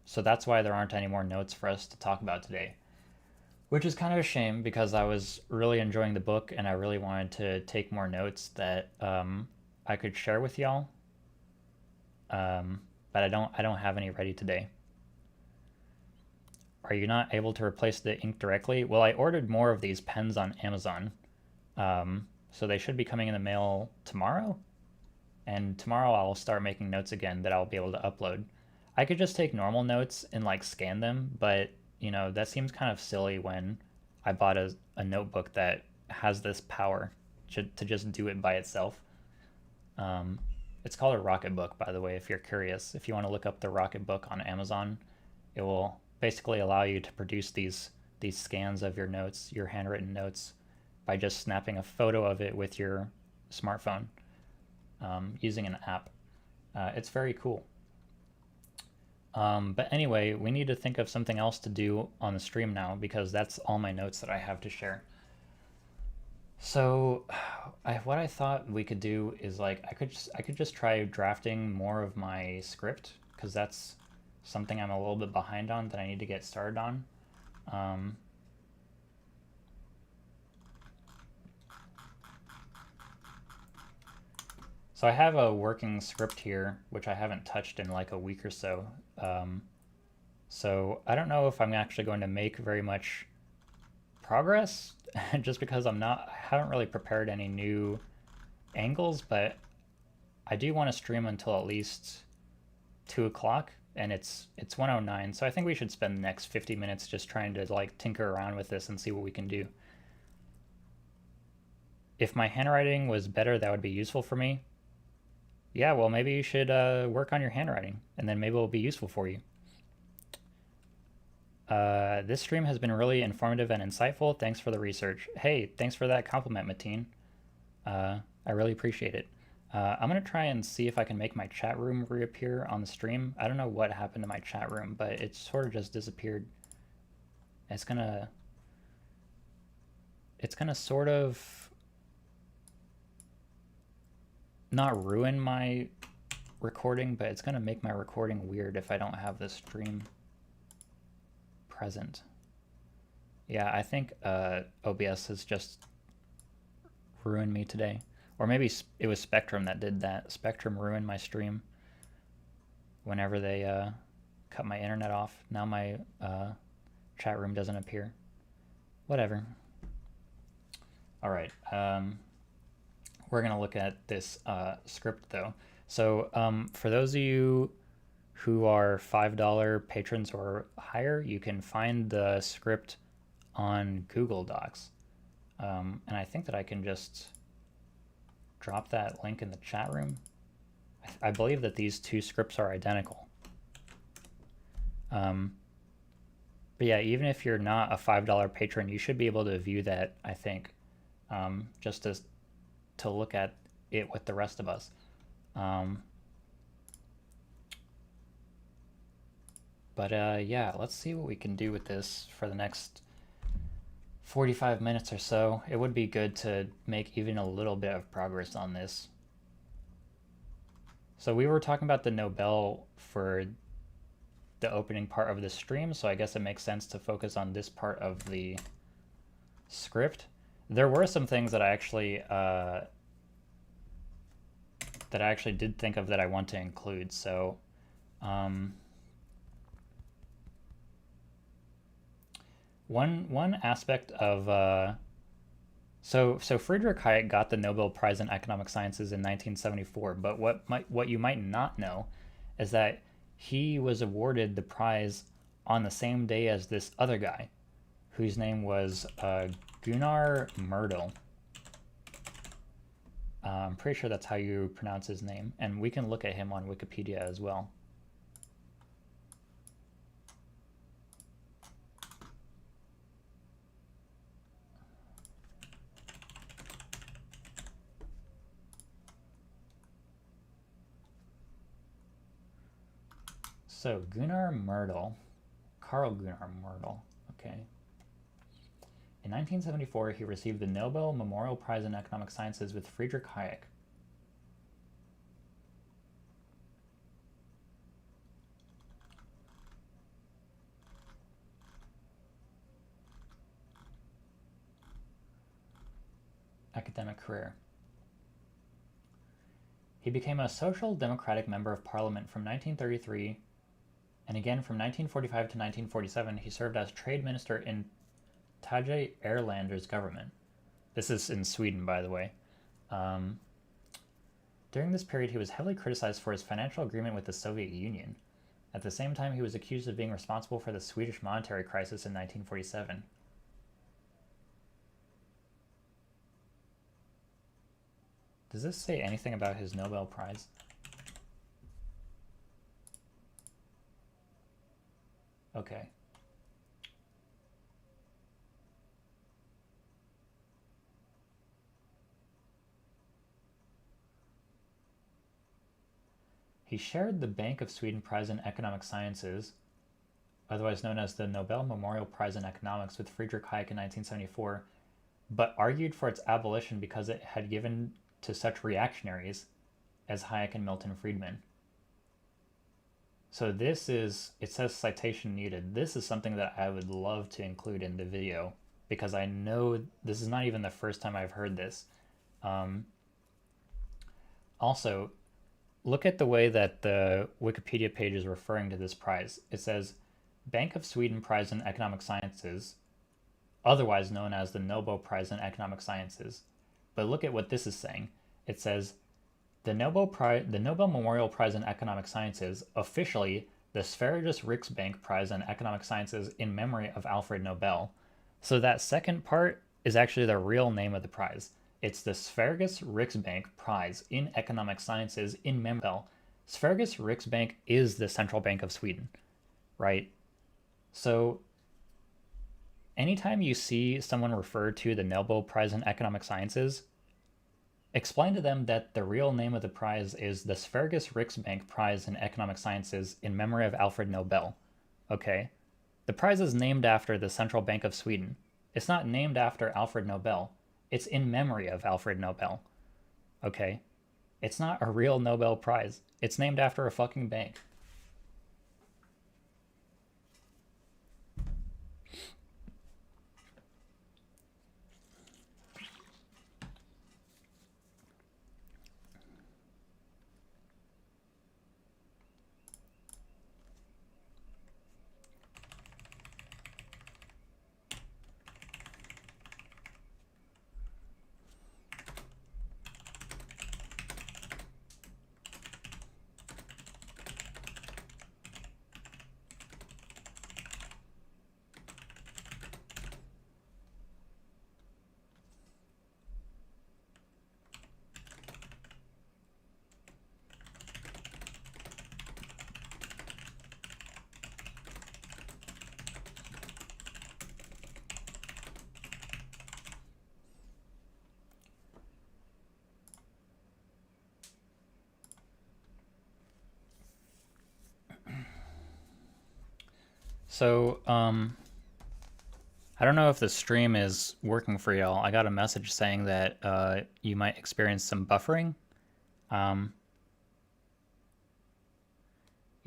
So that's why there aren't any more notes for us to talk about today, which is kind of a shame because I was really enjoying the book and I really wanted to take more notes that I could share with y'all. But I don't have any ready today. Are you not able to replace the ink directly? Well, I ordered more of these pens on Amazon, so they should be coming in the mail tomorrow. And tomorrow I'll start making notes again that I'll be able to upload. I could just take normal notes and like scan them, but you know, that seems kind of silly when I bought a notebook that has this power to just do it by itself. It's called a Rocketbook, by the way, if you're curious. If you want to look up the Rocketbook on Amazon, it will basically allow you to produce these scans of your notes, your handwritten notes, by just snapping a photo of it with your smartphone using an app. It's very cool. But anyway, we need to think of something else to do on the stream now, because that's all my notes that I have to share. So what I thought we could do is like I could just try drafting more of my script, because that's something I'm a little bit behind on that I need to get started on. So I have a working script here, which I haven't touched in like a week or so. So I don't know if I'm actually going to make very much progress just because I haven't really prepared any new angles, but I do want to stream until at least 2 o'clock, and it's 1:09, so I think we should spend the next 50 minutes just trying to like tinker around with this and see what we can do. If my handwriting was better, that would be useful for me. Yeah, well, maybe you should work on your handwriting, and then maybe it'll be useful for you. This stream has been really informative and insightful. Thanks for the research. Hey, thanks for that compliment, Mateen. I really appreciate it. I'm going to try and see if I can make my chat room reappear on the stream. I don't know what happened to my chat room, but it sort of just disappeared. It's gonna sort of not ruin my recording, but it's going to make my recording weird if I don't have the stream present. Yeah, I think OBS has just ruined me today. Or maybe it was Spectrum that did that. Spectrum ruined my stream whenever they cut my internet off. Now my chat room doesn't appear. Whatever. All right. We're going to look at this script, though. So for those of you who are $5 patrons or higher, you can find the script on Google Docs. And I think that I can just drop that link in the chat room. I believe that these two scripts are identical. But yeah, even if you're not a $5 patron, you should be able to view that, I think, just to look at it with the rest of us. Yeah, let's see what we can do with this for the next 45 minutes or so. It would be good to make even a little bit of progress on this. So we were talking about the Nobel for the opening part of the stream, so I guess it makes sense to focus on this part of the script. There were some things that I actually did think of that I want to include. So one aspect of so Friedrich Hayek got the Nobel Prize in Economic Sciences in 1974, but what you might not know is that he was awarded the prize on the same day as this other guy, whose name was Gunnar Myrdal. I'm pretty sure that's how you pronounce his name, and we can look at him on Wikipedia as well. So Gunnar Myrdal, Carl Gunnar Myrdal, okay. In 1974, he received the Nobel Memorial Prize in Economic Sciences with Friedrich Hayek. Academic career. He became a Social Democratic Member of Parliament from 1933, and again from 1945 to 1947 he served as Trade Minister in Tage Erlander's government. This is in Sweden, by the way. During this period, he was heavily criticized for his financial agreement with the Soviet Union. At the same time, he was accused of being responsible for the Swedish monetary crisis in 1947. Does this say anything about his Nobel Prize? Okay. He shared the Bank of Sweden Prize in Economic Sciences, otherwise known as the Nobel Memorial Prize in Economics, with Friedrich Hayek in 1974, but argued for its abolition because it had given to such reactionaries as Hayek and Milton Friedman. So this is, it says citation needed. This is something that I would love to include in the video, because I know this is not even the first time I've heard this. Also, look at the way that the Wikipedia page is referring to this prize. It says, Bank of Sweden Prize in Economic Sciences, otherwise known as the Nobel Prize in Economic Sciences. But look at what this is saying. It says, the Nobel Memorial Prize in Economic Sciences, officially the Sveriges Riksbank Prize in Economic Sciences in memory of Alfred Nobel. So that second part is actually the real name of the prize. It's the Sveriges Riksbank Prize in Economic Sciences in memory of Nobel. Sveriges Riksbank is the central bank of Sweden, right? So anytime you see someone refer to the Nobel Prize in Economic Sciences, explain to them that the real name of the prize is the Sveriges Riksbank Prize in Economic Sciences in memory of Alfred Nobel. Okay? The prize is named after the Central Bank of Sweden. It's not named after Alfred Nobel. It's in memory of Alfred Nobel. Okay? It's not a real Nobel Prize. It's named after a fucking bank. So, I don't know if the stream is working for y'all. I got a message saying that you might experience some buffering. You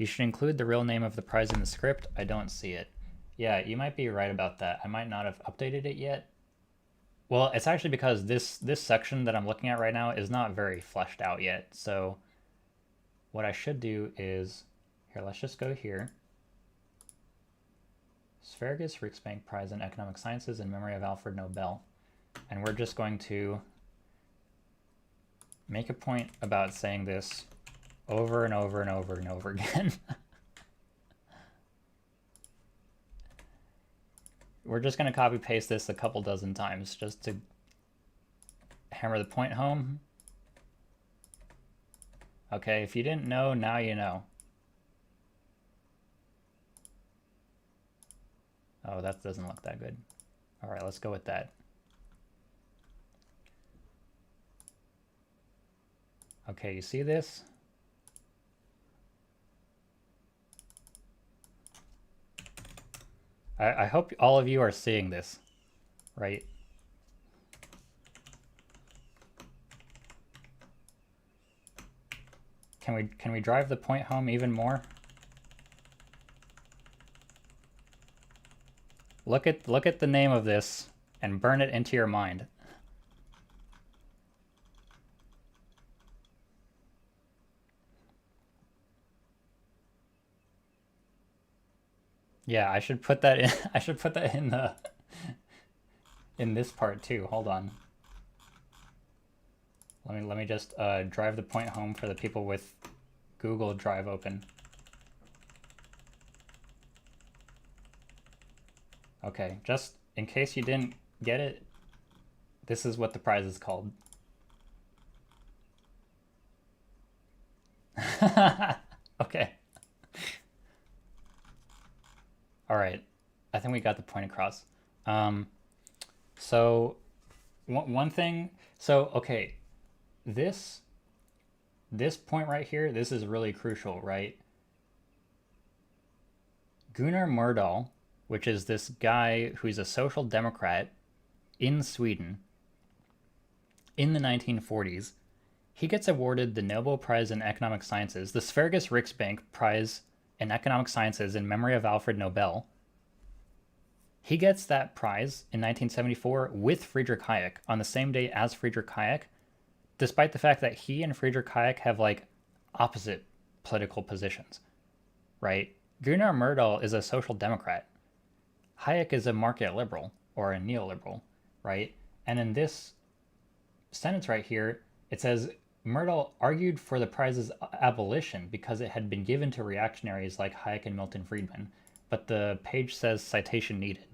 should include the real name of the prize in the script. I don't see it. Yeah, you might be right about that. I might not have updated it yet. Well, it's actually because this section that I'm looking at right now is not very fleshed out yet. So what I should do is, here, let's just go here. Sverigis Riksbank Prize in Economic Sciences in memory of Alfred Nobel. And we're just going to make a point about saying this over and over and over and over again. We're just going to copy paste this a couple dozen times just to hammer the point home. Okay, if you didn't know, now you know. Oh, that doesn't look that good. All right, let's go with that. Okay, you see this? I hope all of you are seeing this, right? Can we drive the point home even more? Look at the name of this and burn it into your mind. Yeah, I should put that in. I should put that in the in this part too. Hold on. Let me just drive the point home for the people with Google Drive open. Okay, just in case you didn't get it, this is what the prize is called. Okay. All right, I think we got the point across. So one thing, so okay, this point right here, this is really crucial, right? Gunnar Myrdal, which is this guy who's a social democrat in Sweden in the 1940s, he gets awarded the Nobel Prize in Economic Sciences, the Sverigis Riksbank Prize in Economic Sciences in memory of Alfred Nobel. He gets that prize in 1974 with Friedrich Hayek on the same day as Friedrich Hayek, despite the fact that he and Friedrich Hayek have like opposite political positions, right? Gunnar Myrdal is a social democrat. Hayek is a market liberal or a neoliberal, right? And in this sentence right here, it says Myrdal argued for the prize's abolition because it had been given to reactionaries like Hayek and Milton Friedman, but the page says citation needed.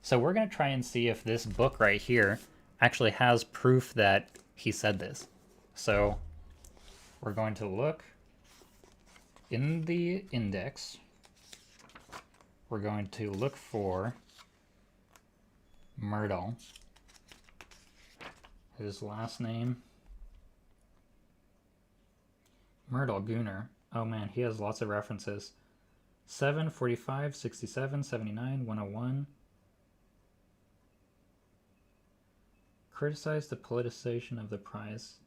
So we're going to try and see if this book right here actually has proof that he said this. So we're going to look in the index. We're going to look for Myrdal. His last name, Myrdal Gunnar. Oh man, he has lots of references. 7, 45, 67, 79, 101. Criticized the politicization of the prize.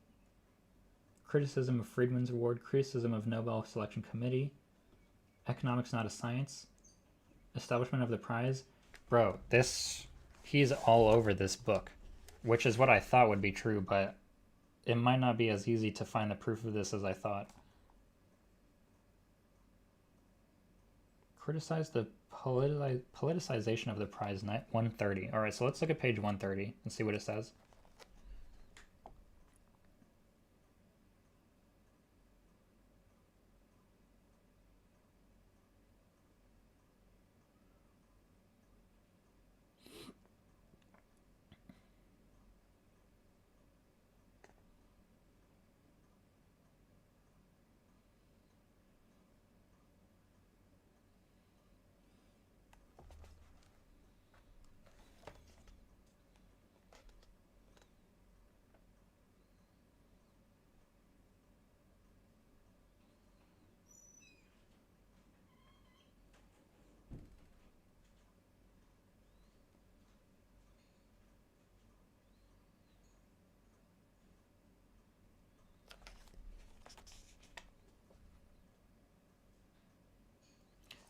criticism of Friedman's Award, criticism of Nobel Selection Committee, economics not a science, establishment of the prize. Bro, he's all over this book, which is what I thought would be true, but it might not be as easy to find the proof of this as I thought. Criticize the politicization of the prize, 130. All right, so let's look at page 130 and see what it says.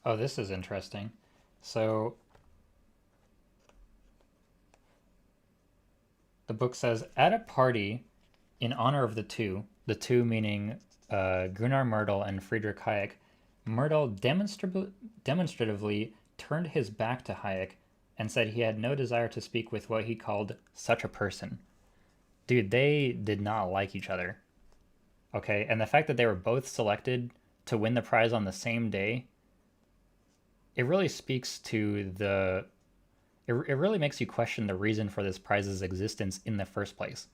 Oh, this is interesting. So the book says, at a party in honor of the two meaning Gunnar Myrdal and Friedrich Hayek, Myrdal demonstratively turned his back to Hayek and said he had no desire to speak with what he called such a person. Dude, they did not like each other. Okay, and the fact that they were both selected to win the prize on the same day, it really speaks to it really makes you question the reason for this prize's existence in the first place,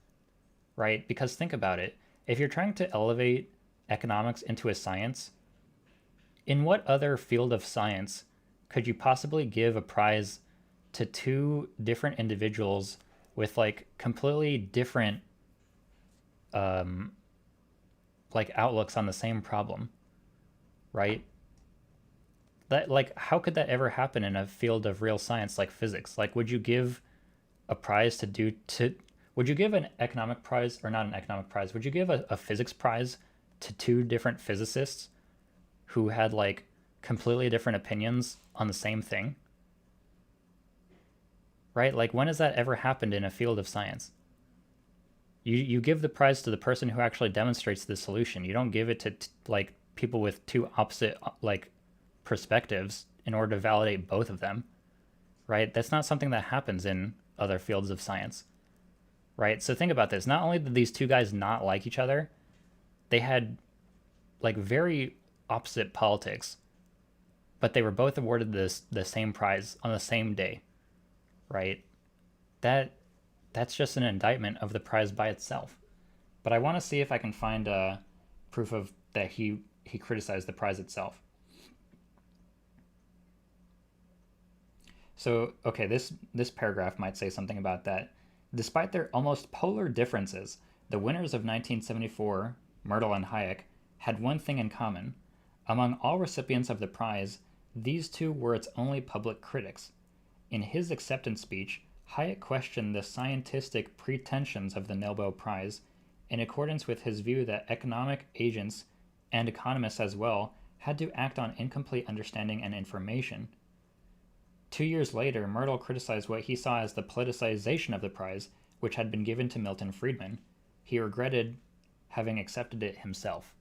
right? Because think about it. If you're trying to elevate economics into a science, in what other field of science could you possibly give a prize to two different individuals with like completely different like outlooks on the same problem, right? That, like, how could that ever happen in a field of real science like physics? Like, would you give a prize would you give an economic prize, or not an economic prize, would you give a physics prize to two different physicists who had like completely different opinions on the same thing? Right? Like, when has that ever happened in a field of science? You give the prize to the person who actually demonstrates the solution. You don't give it to like people with two opposite like perspectives in order to validate both of them, right? That's not something that happens in other fields of science, right? So think about this. Not only did these two guys not like each other, they had like very opposite politics, but they were both awarded the same prize on the same day, right? That's just an indictment of the prize by itself. But I want to see if I can find proof of that he criticized the prize itself. So, okay, this paragraph might say something about that. Despite their almost polar differences, the winners of 1974, Myrdal and Hayek, had one thing in common. Among all recipients of the prize, these two were its only public critics. In his acceptance speech, Hayek questioned the scientific pretensions of the Nobel Prize, in accordance with his view that economic agents, and economists as well, had to act on incomplete understanding and information. 2 years later, Myrdal criticized what he saw as the politicization of the prize, which had been given to Milton Friedman. He regretted having accepted it himself.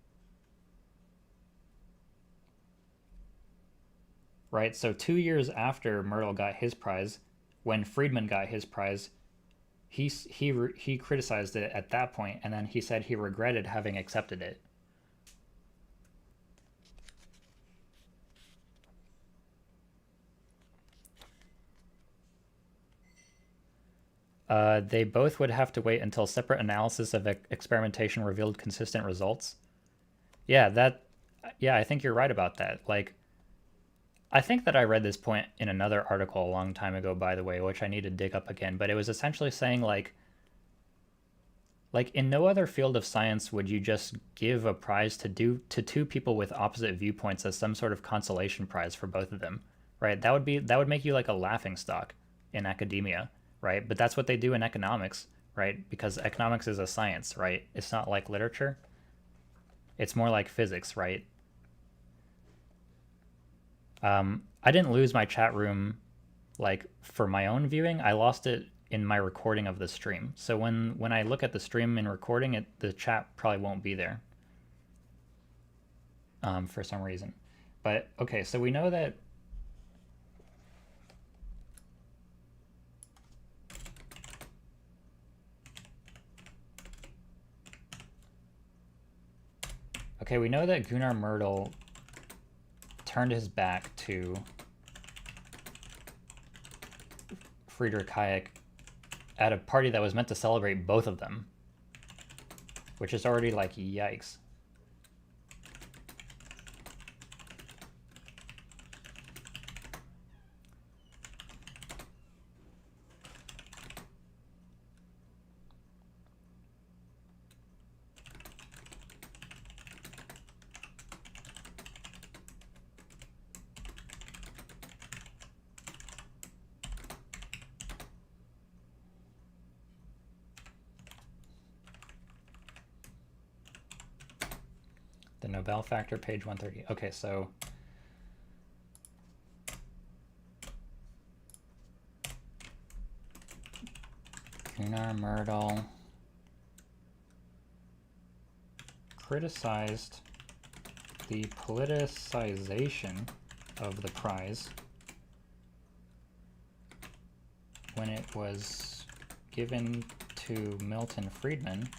Right? So 2 years after Myrdal got his prize, when Friedman got his prize, he criticized it at that point, and then he said he regretted having accepted it. They both would have to wait until separate analysis of experimentation revealed consistent results. Yeah, I think you're right about that. Like, I think that I read this point in another article a long time ago, by the way, which I need to dig up again, but it was essentially saying like in no other field of science would you just give a prize to two people with opposite viewpoints as some sort of consolation prize for both of them, right? That would make you like a laughing stock in academia, right? But that's what they do in economics, right? Because economics is a science, right? It's not like literature. It's more like physics, right? I didn't lose my chat room like for my own viewing. I lost it in my recording of the stream. So when I look at the stream and recording it, the chat probably won't be there for some reason. But okay, so we know that we know that Gunnar Myrdal turned his back to Friedrich Hayek at a party that was meant to celebrate both of them, which is already like, yikes. The Nobel factor, page 130. Okay, so Gunnar Myrdal criticized the politicization of the prize when it was given to Milton Friedman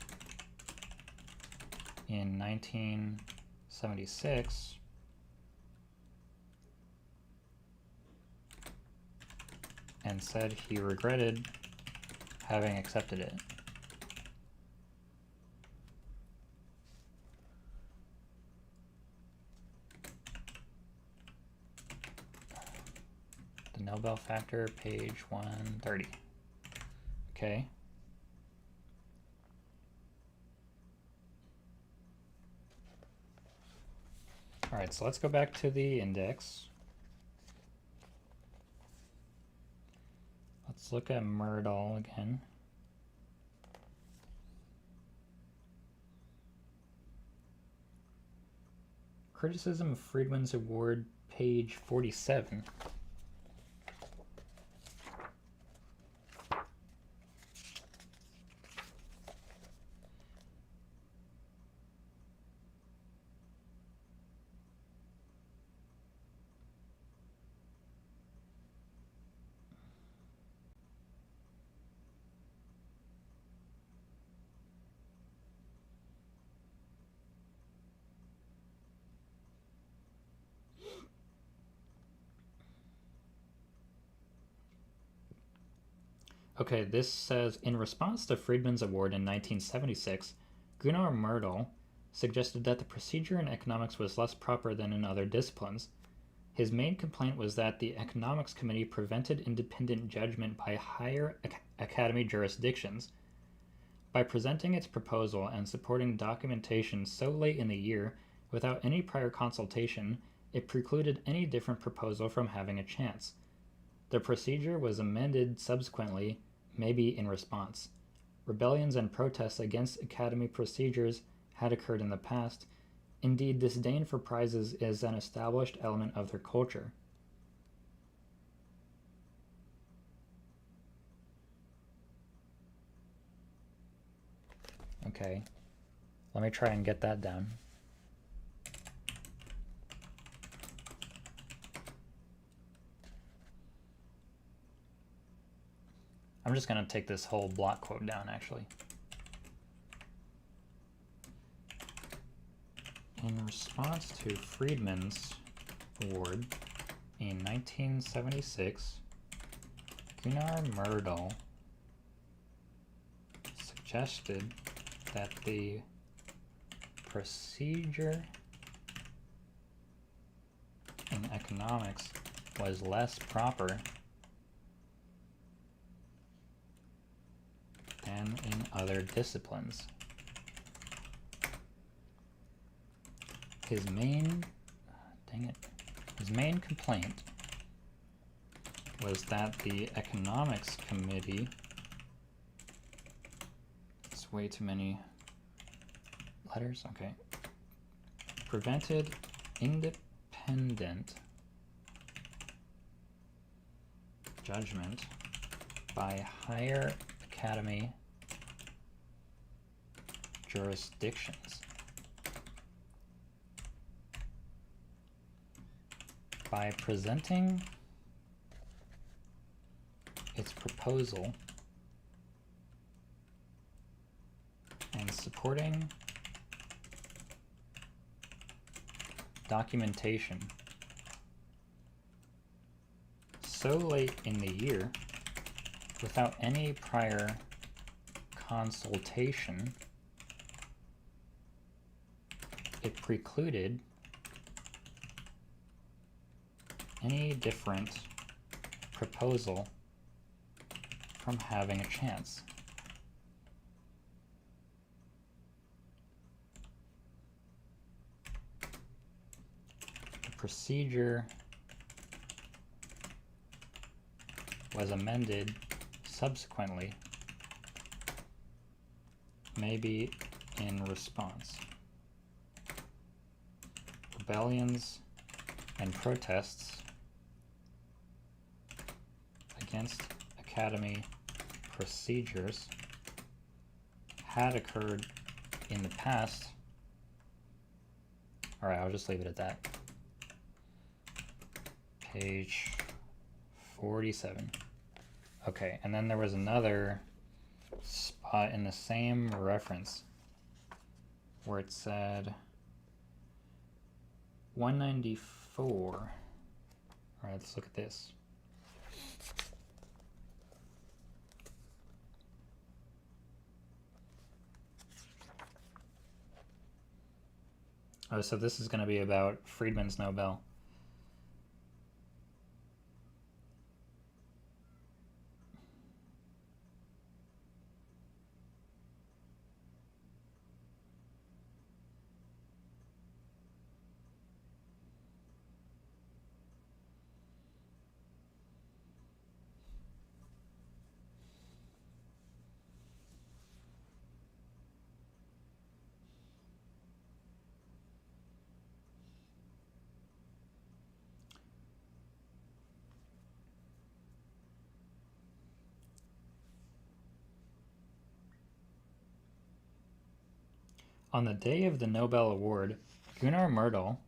in 1976, and said he regretted having accepted it. The Nobel factor, page 130. Okay. All right, so let's go back to the index. Let's look at Myrdal again. Criticism of Friedman's award, page 47. Okay, this says, in response to Friedman's award in 1976, Gunnar Myrdal suggested that the procedure in economics was less proper than in other disciplines. His main complaint was that the economics committee prevented independent judgment by higher academy jurisdictions. By presenting its proposal and supporting documentation so late in the year without any prior consultation, it precluded any different proposal from having a chance. The procedure was amended subsequently, maybe in response. Rebellions and protests against academy procedures had occurred in the past. Indeed, disdain for prizes is an established element of their culture. Okay, let me try and get that down. I'm just going to take this whole block quote down, actually. In response to Friedman's award in 1976, Gunnar Myrdal suggested that the procedure in economics was less proper than in other disciplines. His main complaint was that the economics committee, it's way too many letters, okay. prevented independent judgment by higher academy jurisdictions by presenting its proposal and supporting documentation so late in the year without any prior consultation, it precluded any different proposal from having a chance. The procedure was amended subsequently, maybe in response. Rebellions and protests against Academy procedures had occurred in the past. All right, I'll just leave it at that. Page 47. Okay, and then there was another spot in the same reference where it said 194. All right, let's look at this. Oh, so this is going to be about Friedman's Nobel. On the day of the Nobel Award, Gunnar Myrdal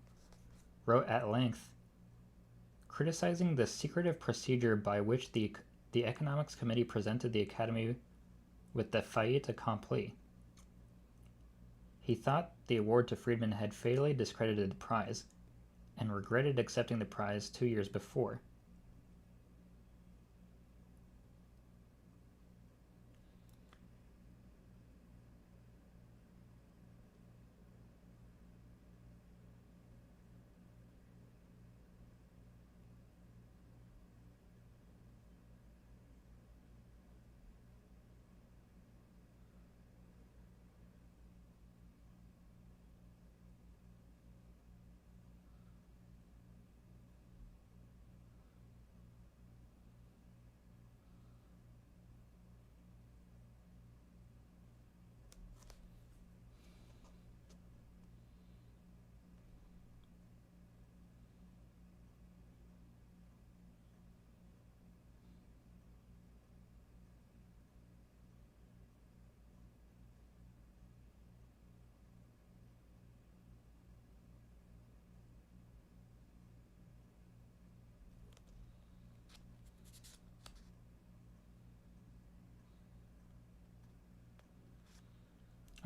wrote at length criticizing the secretive procedure by which the Economics Committee presented the Academy with the fait accompli. He thought the award to Friedman had fatally discredited the prize and regretted accepting the prize 2 years before.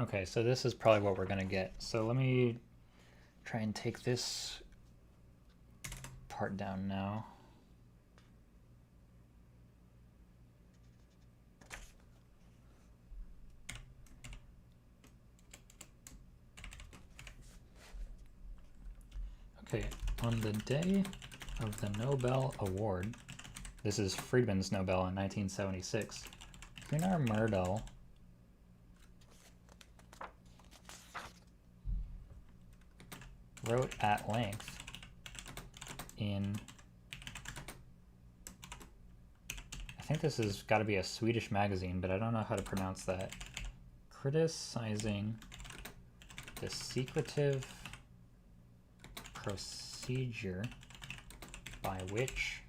Okay, so this is probably what we're going to get. So let me try and take this part down now. Okay, on the day of the Nobel Award, this is Friedman's Nobel in 1976, Gunnar Myrdal wrote at length in, I think this has got to be a Swedish magazine, but I don't know how to pronounce that, criticizing the secretive procedure by which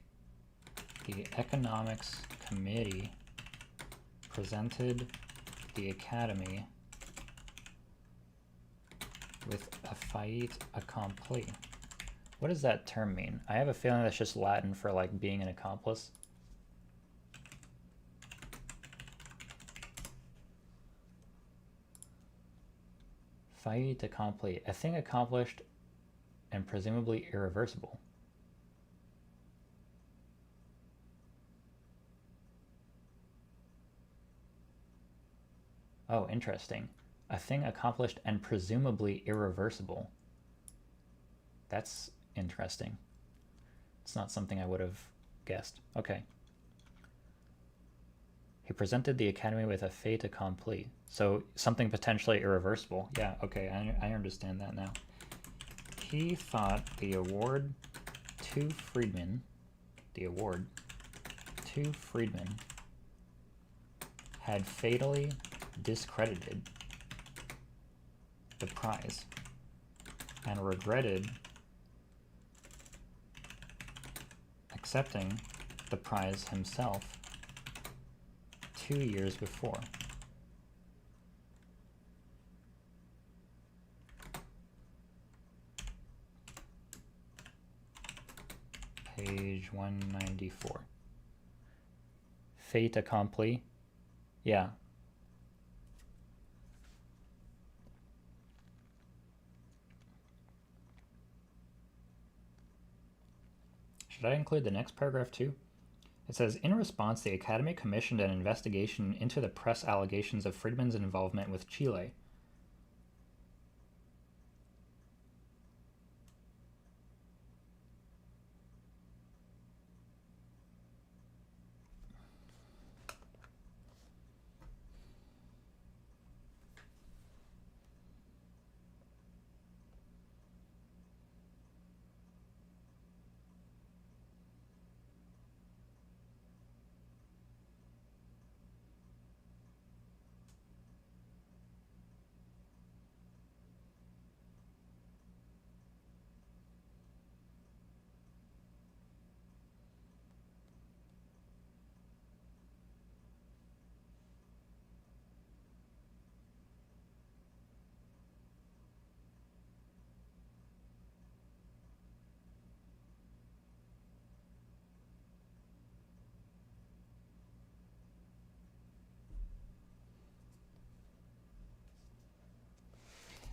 the Economics Committee presented the Academy with a fait accompli. What does that term mean? I have a feeling that's just Latin for like being an accomplice. Fait accompli, a thing accomplished and presumably irreversible. Oh, interesting. A thing accomplished and presumably irreversible. That's interesting. It's not something I would have guessed. Okay. He presented the Academy with a fait accompli. So something potentially irreversible. Yeah, okay, I understand that now. He thought the award to Friedman had fatally discredited the prize and regretted accepting the prize himself 2 years before. Page 194. Fait accompli. Yeah. Should I include the next paragraph too? It says, in response, the Academy commissioned an investigation into the press allegations of Friedman's involvement with Chile.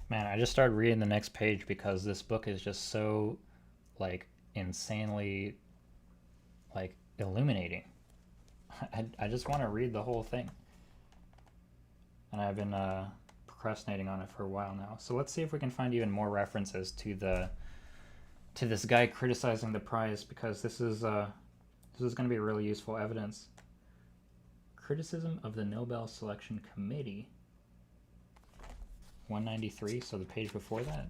Man, I just started reading the next page because this book is just so, like, insanely, like, illuminating. I just want to read the whole thing. And I've been procrastinating on it for a while now. So let's see if we can find even more references to this guy criticizing the prize, because this is going to be really useful evidence. Criticism of the Nobel Selection Committee. 193, so the page before that.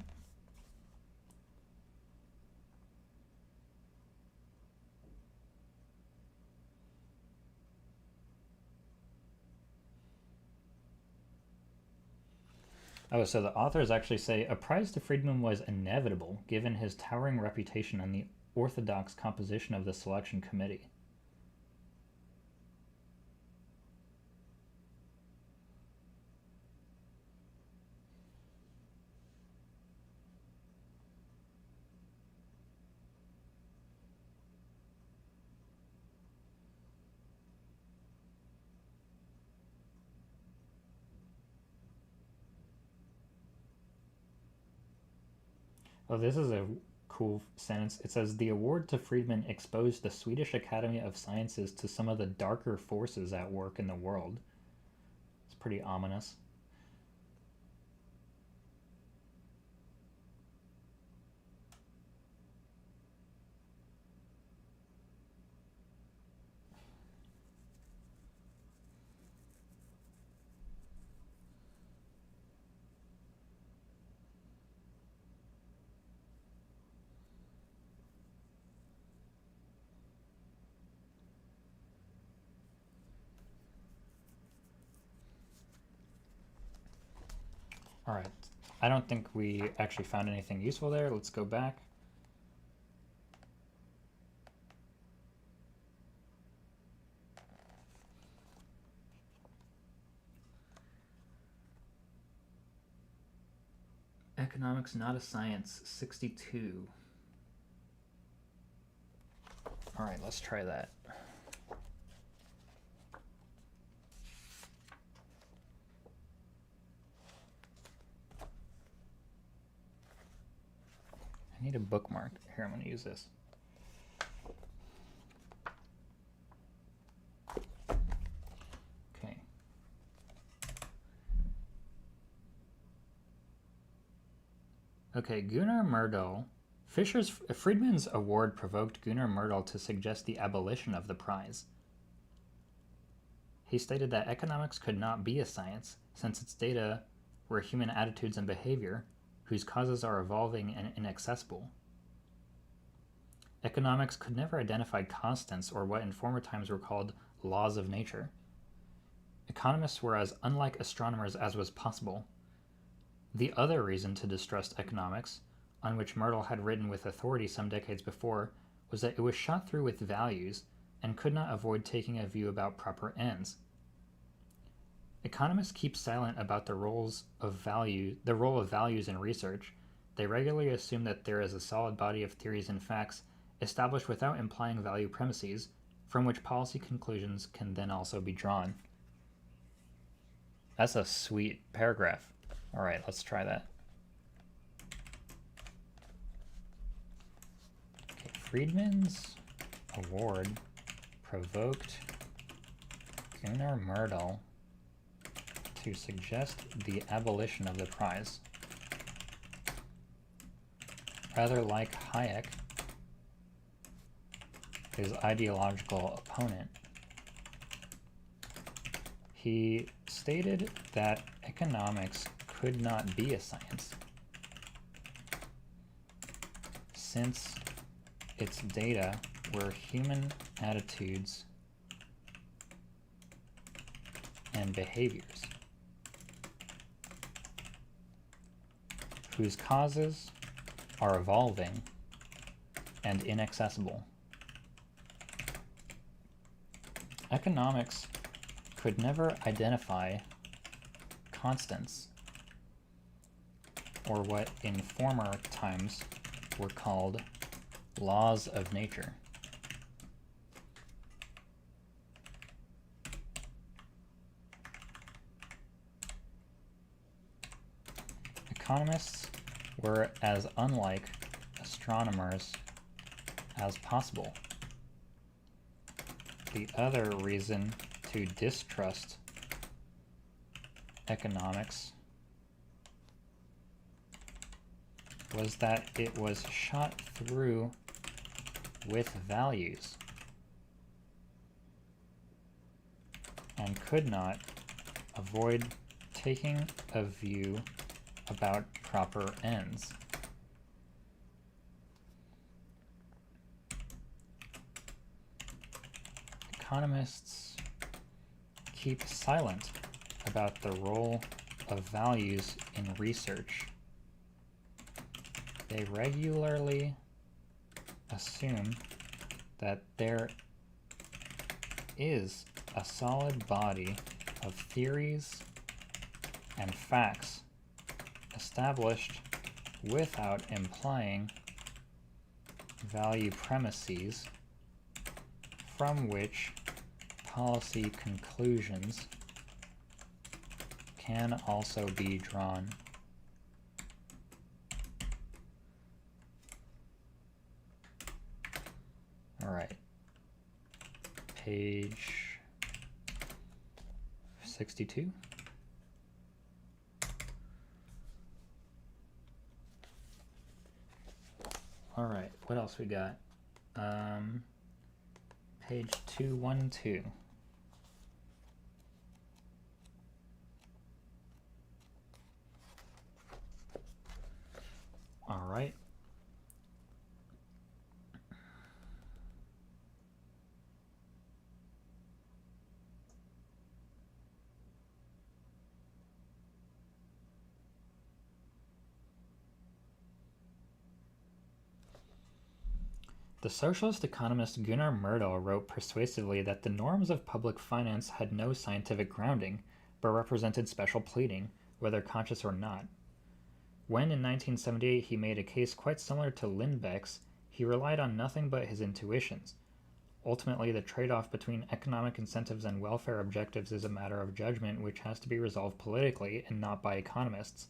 Oh, so the authors actually say, a prize to Friedman was inevitable given his towering reputation and the orthodox composition of the selection committee. Oh, this is a cool sentence. It says, the award to Friedman exposed the Swedish Academy of Sciences to some of the darker forces at work in the world. It's pretty ominous. All right. I don't think we actually found anything useful there. Let's go back. Economics Not a Science 62. Alright, let's try that. I need a bookmark. Here, I'm going to use this. Okay. Okay, Gunnar Myrdal. Friedman's award provoked Gunnar Myrdal to suggest the abolition of the prize. He stated that economics could not be a science, since its data were human attitudes and behavior, whose causes are evolving and inaccessible. Economics could never identify constants or what in former times were called laws of nature. Economists were as unlike astronomers as was possible. The other reason to distrust economics, on which Myrdal had written with authority some decades before, was that it was shot through with values and could not avoid taking a view about proper ends. Economists keep silent about the role of values in research. They regularly assume that there is a solid body of theories and facts established without implying value premises, from which policy conclusions can then also be drawn. That's a sweet paragraph. All right, let's try that. Okay, Friedman's award provoked Gunnar Myrdal to suggest the abolition of the prize. Rather like Hayek, his ideological opponent, he stated that economics could not be a science, since its data were human attitudes and behaviors, whose causes are evolving and inaccessible. Economics could never identify constants, or what in former times were called laws of nature. Economists were as unlike astronomers as possible. The other reason to distrust economics was that it was shot through with values and could not avoid taking a view about proper ends. Economists keep silent about the role of values in research. They regularly assume that there is a solid body of theories and facts established without implying value premises, from which policy conclusions can also be drawn. All right, page 62. All right, what else we got? Page 212. All right. The socialist economist Gunnar Myrdal wrote persuasively that the norms of public finance had no scientific grounding, but represented special pleading, whether conscious or not. When in 1978 he made a case quite similar to Lindbeck's, he relied on nothing but his intuitions. Ultimately, the trade-off between economic incentives and welfare objectives is a matter of judgment which has to be resolved politically and not by economists.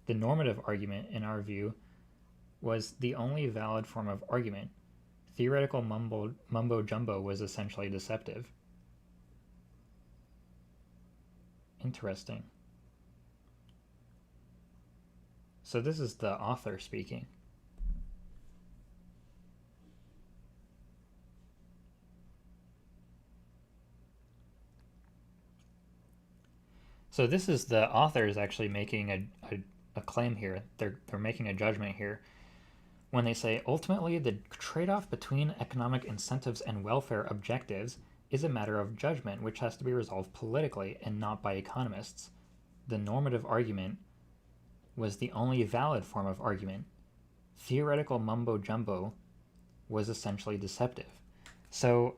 The normative argument, in our view, was the only valid form of argument. Theoretical mumbo-jumbo was essentially deceptive. Interesting. So this is the author speaking. So this is the author is actually making a claim here. They're making a judgment here when they say ultimately the trade-off between economic incentives and welfare objectives is a matter of judgment which has to be resolved politically and not by economists. The normative argument was the only valid form of argument. Theoretical mumbo-jumbo was essentially deceptive. So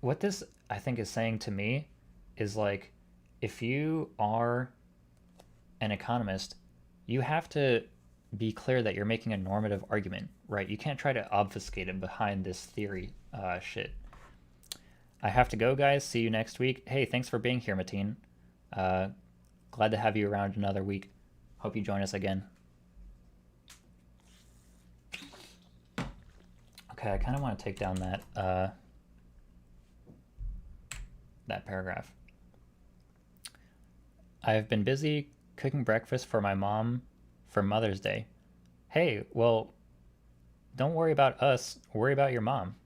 what this, I think, is saying to me is like, if you are an economist, you have to be clear that you're making a normative argument, right? You can't try to obfuscate it behind this theory shit. I have to go, guys. See you next week. Hey, thanks for being here, Mateen. Glad to have you around another week. Hope you join us again. Okay, I kind of want to take down that paragraph. I have been busy cooking breakfast for my mom for Mother's Day. Hey, well, don't worry about us, worry about your mom.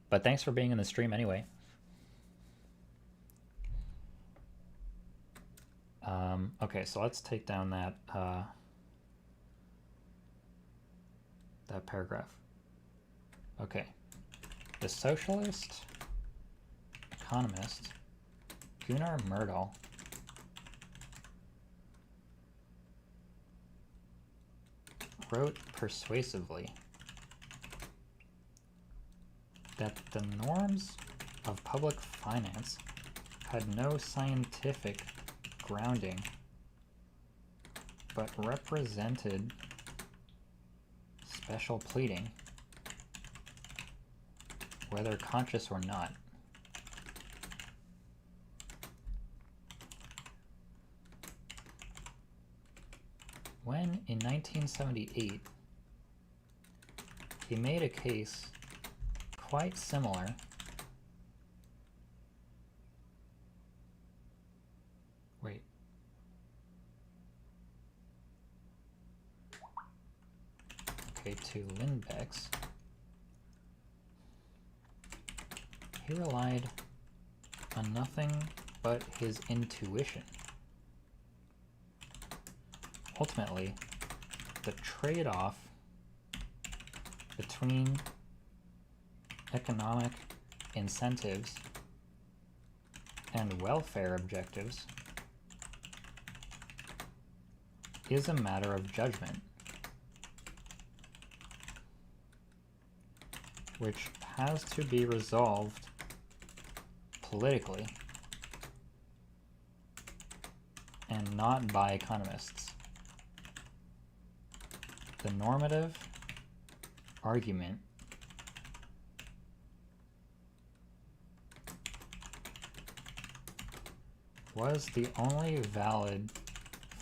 But thanks for being in the stream anyway. Okay, so let's take down that paragraph. Okay. The socialist economist Gunnar Myrdal wrote persuasively that the norms of public finance had no scientific grounding, but represented special pleading, whether conscious or not. When, in 1978, he made a case quite similar to Lindbeck's, he relied on nothing but his intuition. Ultimately, the trade-off between economic incentives and welfare objectives is a matter of judgment, which has to be resolved politically and not by economists. The normative argument was the only valid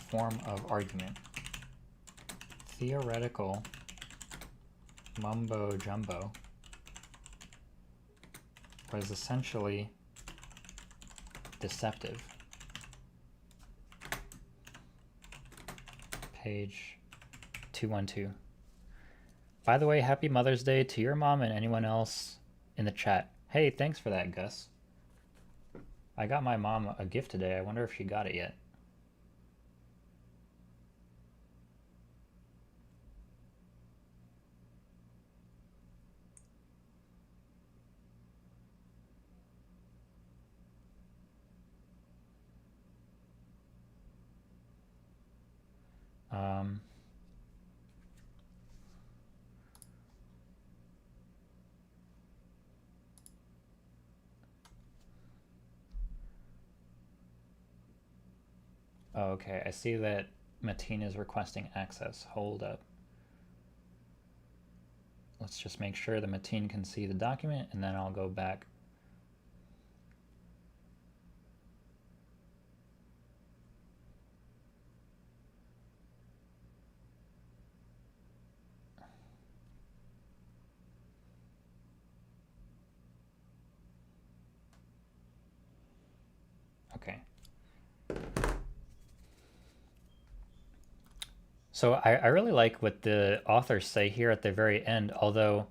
form of argument. Theoretical mumbo-jumbo was essentially deceptive. Page 212. By the way, happy Mother's Day to your mom and anyone else in the chat. Hey, thanks for that, Gus. I got my mom a gift today. I wonder if she got it yet. Okay, I see that Mateen is requesting access. Hold up. Let's just make sure the Mateen can see the document, and then I'll go back. Okay. So I really like what the authors say here at the very end, although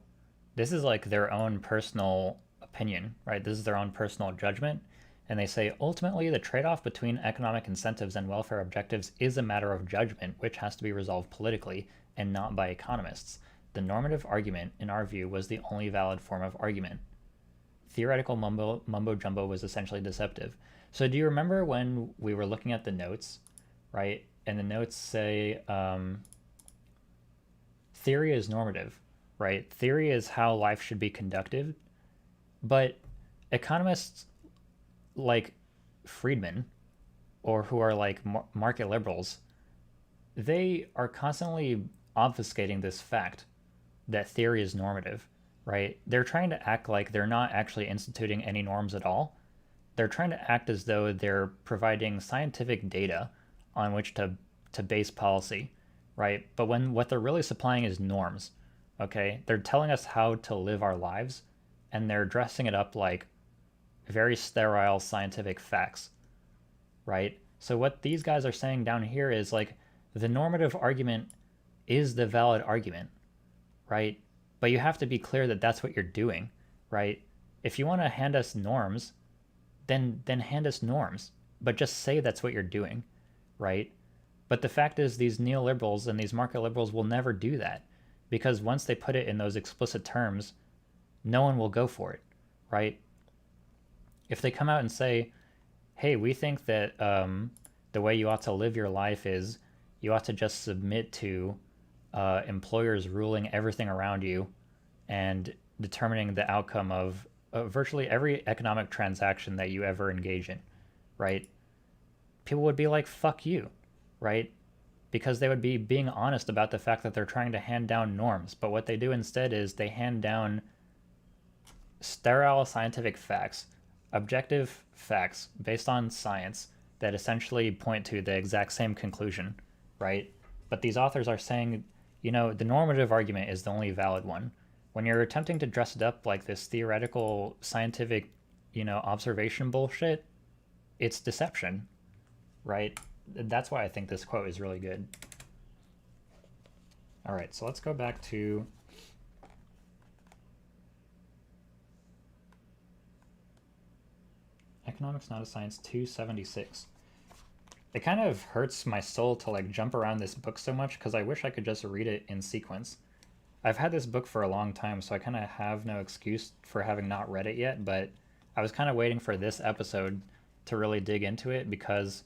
this is like their own personal opinion, right? This is their own personal judgment. And they say ultimately, the trade off between economic incentives and welfare objectives is a matter of judgment, which has to be resolved politically and not by economists. The normative argument, in our view, was the only valid form of argument. Theoretical mumbo jumbo was essentially deceptive. So, do you remember when we were looking at the notes, right? And the notes say theory is normative, right? Theory is how life should be conducted. But economists like Friedman, or who are like market liberals, they are constantly obfuscating this fact that theory is normative, right? They're trying to act like they're not actually instituting any norms at all. They're trying to act as though they're providing scientific data on which to base policy, right? But when what they're really supplying is norms, okay? They're telling us how to live our lives, and they're dressing it up like very sterile scientific facts, right? So what these guys are saying down here is like the normative argument is the valid argument, right? But you have to be clear that that's what you're doing, right? If you want to hand us norms, then hand us norms, but just say that's what you're doing, right? But the fact is these neoliberals and these market liberals will never do that, because once they put it in those explicit terms, no one will go for it, right? If they come out and say, hey, we think that the way you ought to live your life is you ought to just submit to employers ruling everything around you and determining the outcome of virtually every economic transaction that you ever engage in, right? People would be like, fuck you, right? Because they would be being honest about the fact that they're trying to hand down norms. But what they do instead is they hand down sterile scientific facts, objective facts based on science that essentially point to the exact same conclusion, right? But these authors are saying, you know, the normative argument is the only valid one. When you're attempting to dress it up like this theoretical scientific, you know, observation bullshit, it's deception, right? That's why I think this quote is really good. All right, so let's go back to Economics Not a Science 276. It kind of hurts my soul to like jump around this book so much because I wish I could just read it in sequence. I've had this book for a long time, so I kind of have no excuse for having not read it yet, but I was kind of waiting for this episode to really dig into it because,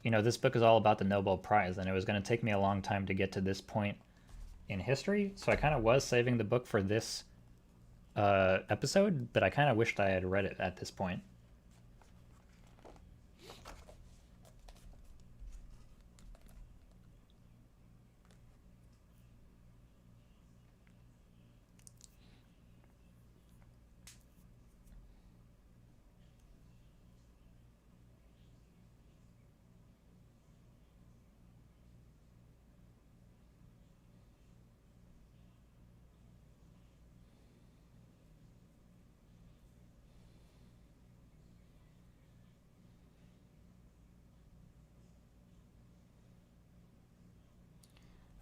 you know, this book is all about the Nobel Prize, and it was going to take me a long time to get to this point in history, so I kind of was saving the book for this episode, but I kind of wished I had read it at this point.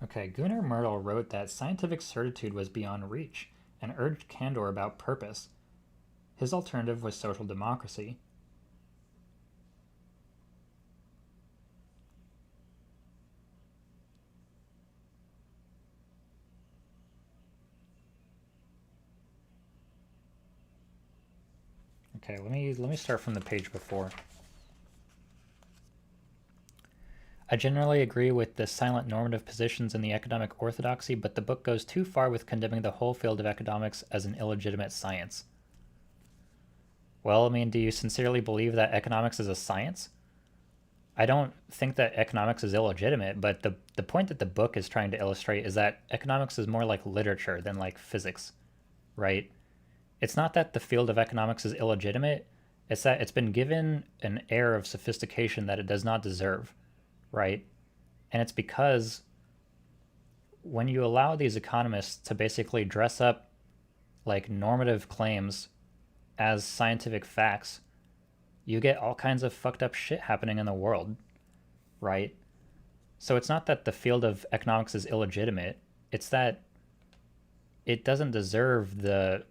Okay, Gunnar Myrdal wrote that scientific certitude was beyond reach and urged candor about purpose. His alternative was social democracy. Okay, let me start from the page before. I generally agree with the silent normative positions in the economic orthodoxy, but the book goes too far with condemning the whole field of economics as an illegitimate science. Well, I mean, do you sincerely believe that economics is a science? I don't think that economics is illegitimate, but the point that the book is trying to illustrate is that economics is more like literature than like physics, right? It's not that the field of economics is illegitimate, it's that it's been given an air of sophistication that it does not deserve, right? And it's because when you allow these economists to basically dress up like normative claims as scientific facts, you get all kinds of fucked up shit happening in the world, right? So it's not that the field of economics is illegitimate, it's that it doesn't deserve the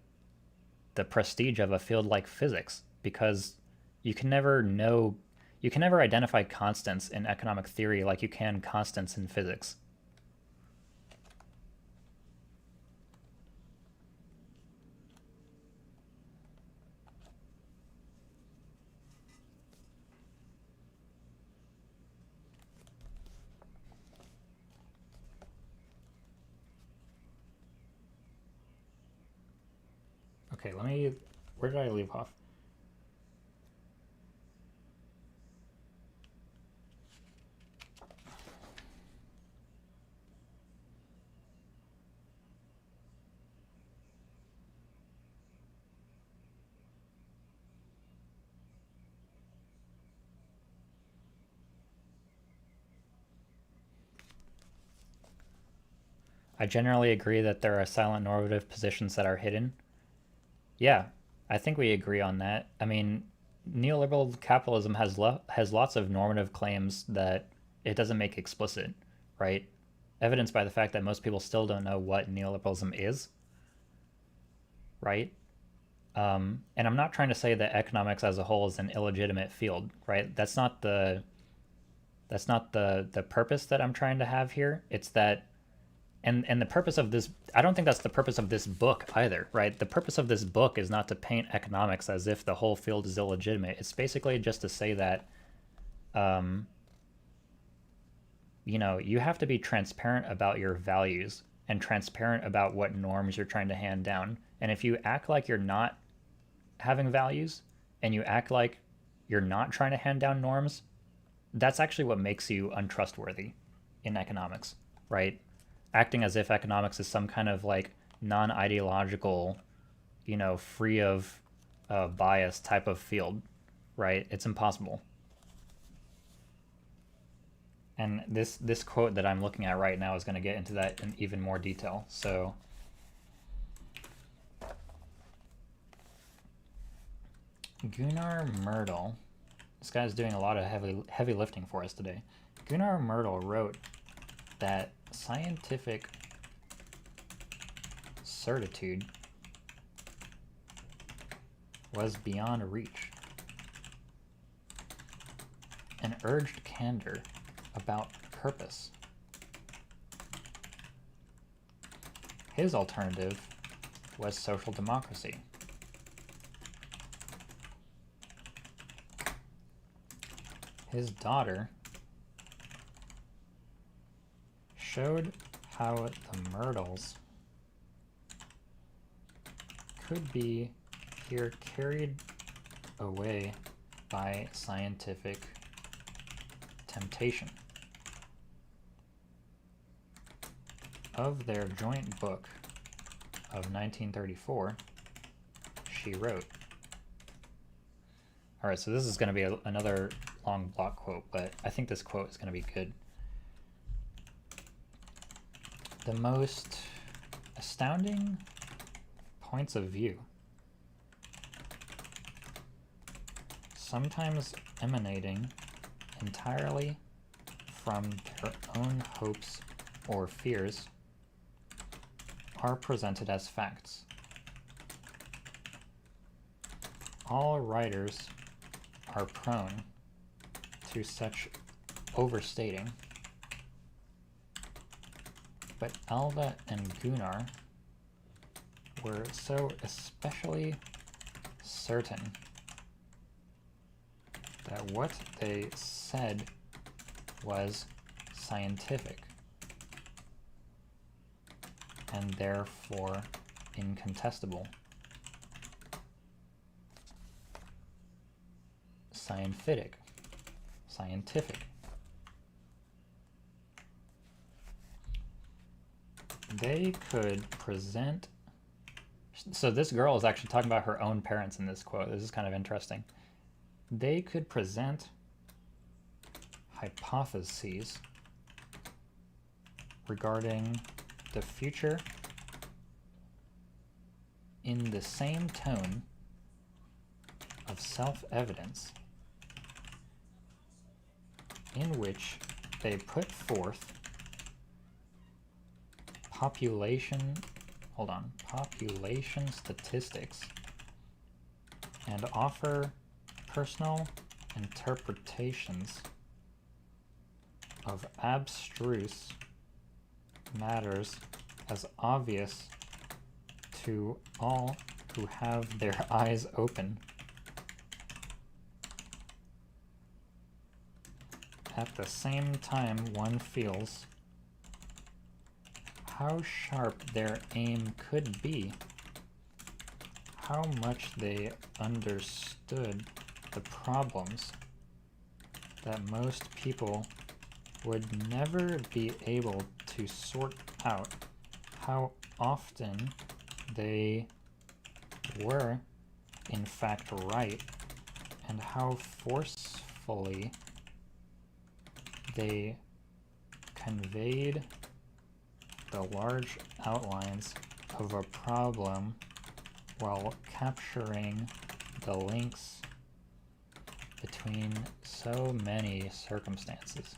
prestige of a field like physics, because you can never know, you can never identify constants in economic theory like you can constants in physics. Okay, let me, where did I leave off? I generally agree that there are silent normative positions that are hidden. Yeah, I think we agree on that. I mean, neoliberal capitalism has lots of normative claims that it doesn't make explicit, right? Evidenced by the fact that most people still don't know what neoliberalism is, right? And I'm not trying to say that economics as a whole is an illegitimate field, right? That's not the purpose that I'm trying to have here. It's that, and the purpose of this, I don't think that's the purpose of this book either, right? The purpose of this book is not to paint economics as if the whole field is illegitimate. It's basically just to say that you have to be transparent about your values and transparent about what norms you're trying to hand down. And if you act like you're not having values and you act like you're not trying to hand down norms, that's actually what makes you untrustworthy in economics, right? Acting as if economics is some kind of like non-ideological, free of bias type of field, right? It's impossible. And this quote that I'm looking at right now is going to get into that in even more detail. So Gunnar Myrdal, this guy's doing a lot of heavy lifting for us today. Gunnar Myrdal wrote that scientific certitude was beyond reach and urged candor about purpose. His alternative was social democracy. His daughter showed how the Myrdals could be here carried away by scientific temptation. Of their joint book of 1934, she wrote. All right, so this is going to be another long block quote, but I think this quote is going to be good. The most astounding points of view, sometimes emanating entirely from their own hopes or fears, are presented as facts. All writers are prone to such overstating, but Alva and Gunnar were so especially certain that what they said was scientific and therefore incontestable. scientific. They could present. So this girl is actually talking about her own parents in this quote. This is kind of interesting. They could present hypotheses regarding the future in the same tone of self-evidence in which they put forth population statistics and offer personal interpretations of abstruse matters as obvious to all who have their eyes open. At the same time, one feels how sharp their aim could be, how much they understood the problems that most people would never be able to sort out, how often they were in fact right, and how forcefully they conveyed the large outlines of a problem while capturing the links between so many circumstances.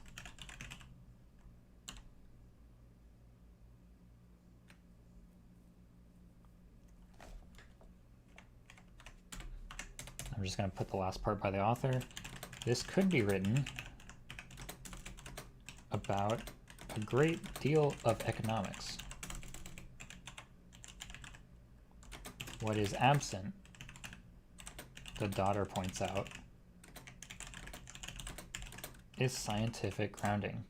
I'm just going to put the last part by the author. This could be written about a great deal of economics. What is absent, the daughter points out, is scientific grounding.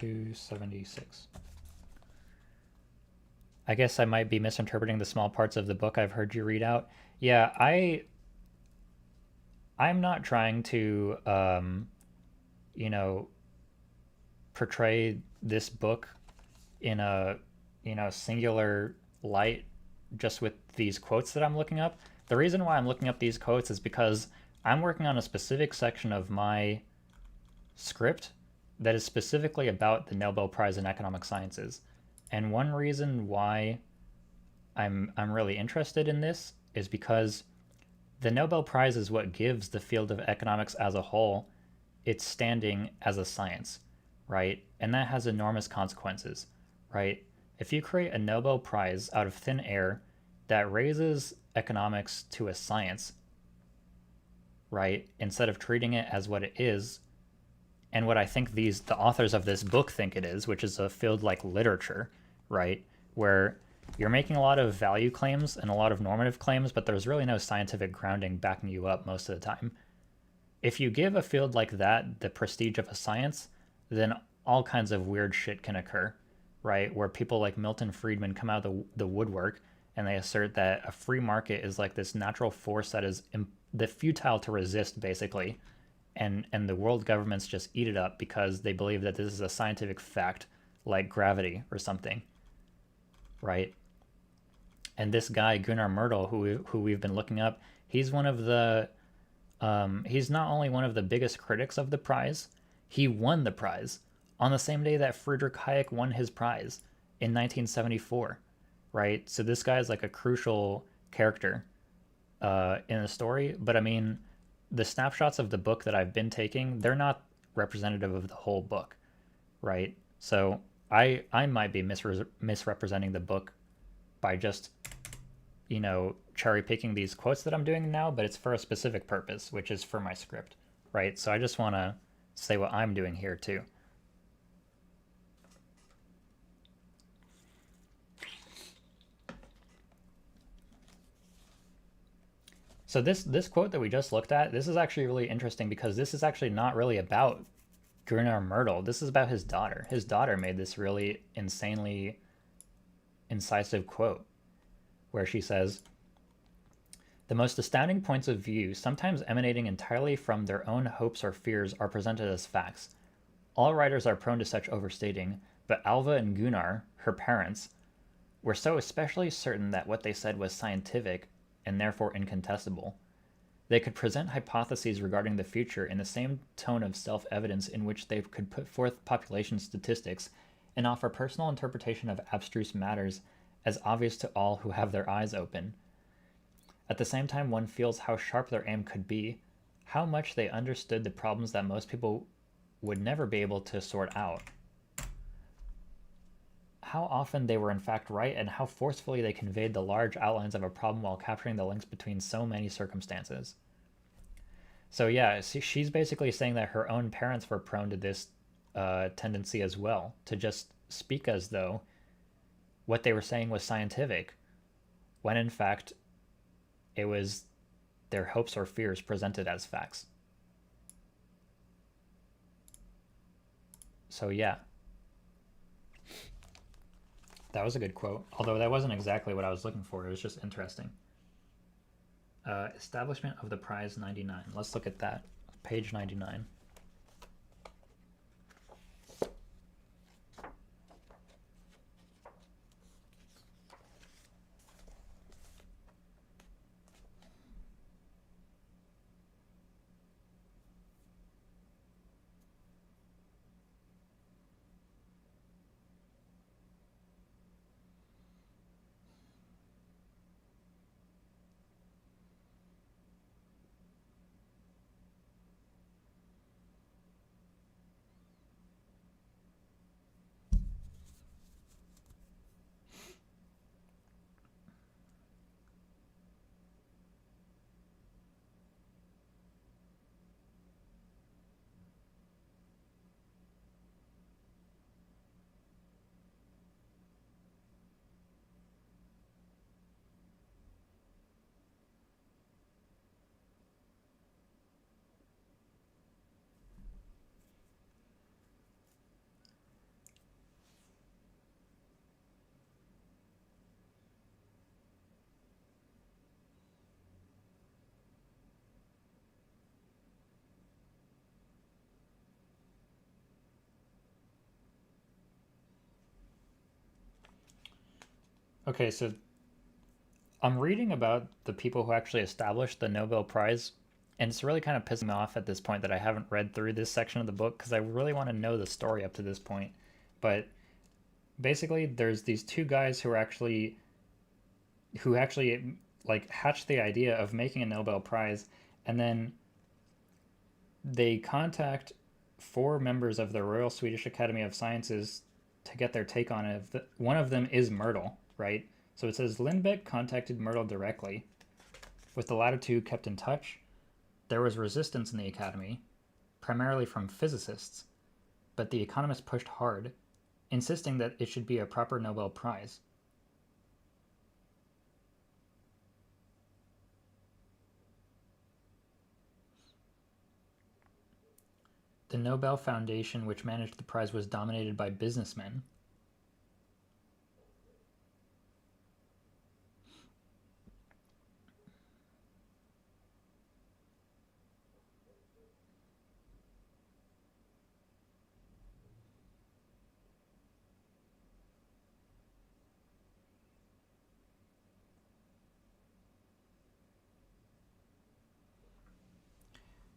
$276. I guess I might be misinterpreting the small parts of the book I've heard you read out. Yeah, I'm not trying to, portray this book in a, singular light just with these quotes that I'm looking up. The reason why I'm looking up these quotes is because I'm working on a specific section of my script that is specifically about the Nobel Prize in Economic Sciences. And one reason why I'm really interested in this is because the Nobel Prize is what gives the field of economics as a whole its standing as a science, right? And that has enormous consequences, right? If you create a Nobel Prize out of thin air that raises economics to a science, right, instead of treating it as what it is, and what I think the authors of this book think it is, which is a field like literature, right, where you're making a lot of value claims and a lot of normative claims, but there's really no scientific grounding backing you up most of the time. If you give a field like that the prestige of a science, then all kinds of weird shit can occur, right, where people like Milton Friedman come out of the woodwork and they assert that a free market is like this natural force that is futile to resist, basically, and the world governments just eat it up because they believe that this is a scientific fact like gravity or something, right? And this guy Gunnar Myrdal, who we've been looking up, he's one of the he's not only one of the biggest critics of the prize, he won the prize on the same day that Friedrich Hayek won his prize in 1974, right? So this guy is like a crucial character in the story. But I mean, the snapshots of the book that I've been taking, they're not representative of the whole book, right? So I might be misrepresenting the book by just, cherry picking these quotes that I'm doing now, but it's for a specific purpose, which is for my script, right? So I just want to say what I'm doing here too. So this quote that we just looked at, this is actually really interesting because this is actually not really about Gunnar Myrdal. This is about his daughter. His daughter made this really insanely incisive quote where she says, "The most astounding points of view, sometimes emanating entirely from their own hopes or fears, are presented as facts. All writers are prone to such overstating, but Alva and Gunnar, her parents, were so especially certain that what they said was scientific and therefore incontestable. They could present hypotheses regarding the future in the same tone of self-evidence in which they could put forth population statistics and offer personal interpretation of abstruse matters as obvious to all who have their eyes open. At the same time, one feels how sharp their aim could be, how much they understood the problems that most people would never be able to sort out, how often they were in fact right, and how forcefully they conveyed the large outlines of a problem while capturing the links between so many circumstances." So yeah, she's basically saying that her own parents were prone to this tendency as well, to just speak as though what they were saying was scientific, when in fact it was their hopes or fears presented as facts. So yeah, that was a good quote, although that wasn't exactly what I was looking for. It was just interesting. Establishment of the prize 99. Let's look at that. Page 99. Okay, so I'm reading about the people who actually established the Nobel Prize, and it's really kind of pissing me off at this point that I haven't read through this section of the book because I really want to know the story up to this point. But basically, there's these two guys who actually like hatched the idea of making a Nobel Prize, and then they contact four members of the Royal Swedish Academy of Sciences to get their take on it. One of them is Myrdal, right? So it says Lindbeck contacted Myrdal directly. With the latter two kept in touch, there was resistance in the Academy, primarily from physicists, but the economists pushed hard, insisting that it should be a proper Nobel Prize. The Nobel Foundation, which managed the prize, was dominated by businessmen.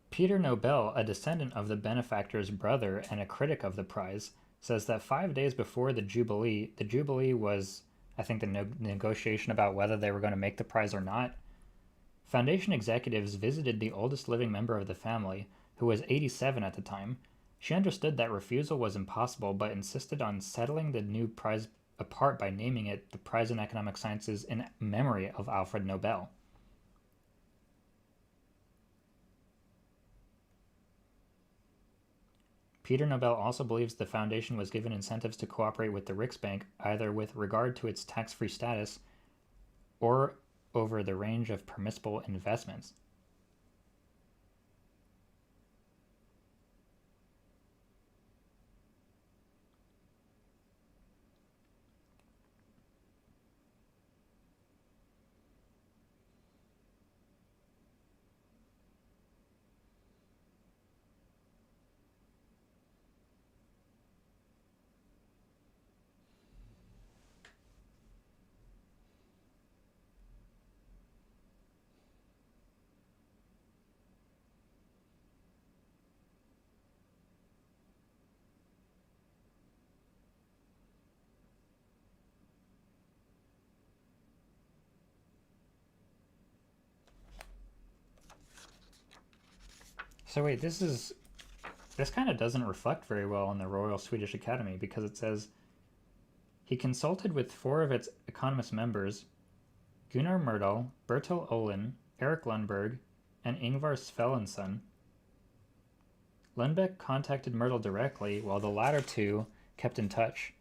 Peter Nobel, a descendant of the benefactor's brother and a critic of the prize, says that 5 days before the Jubilee was, I think, the negotiation about whether they were going to make the prize or not, Foundation executives visited the oldest living member of the family, who was 87 at the time. She understood that refusal was impossible, but insisted on settling the new prize apart by naming it the Prize in Economic Sciences in memory of Alfred Nobel. Peter Nobel also believes the foundation was given incentives to cooperate with the Riksbank, either with regard to its tax-free status or over the range of permissible investments. So wait, this kind of doesn't reflect very well on the Royal Swedish Academy because it says he consulted with four of its economist members, Gunnar Myrdal, Bertil Ohlin, Erik Lundberg, and Ingvar Svensson. Lundbeck contacted Myrdal directly, while the latter two kept in touch.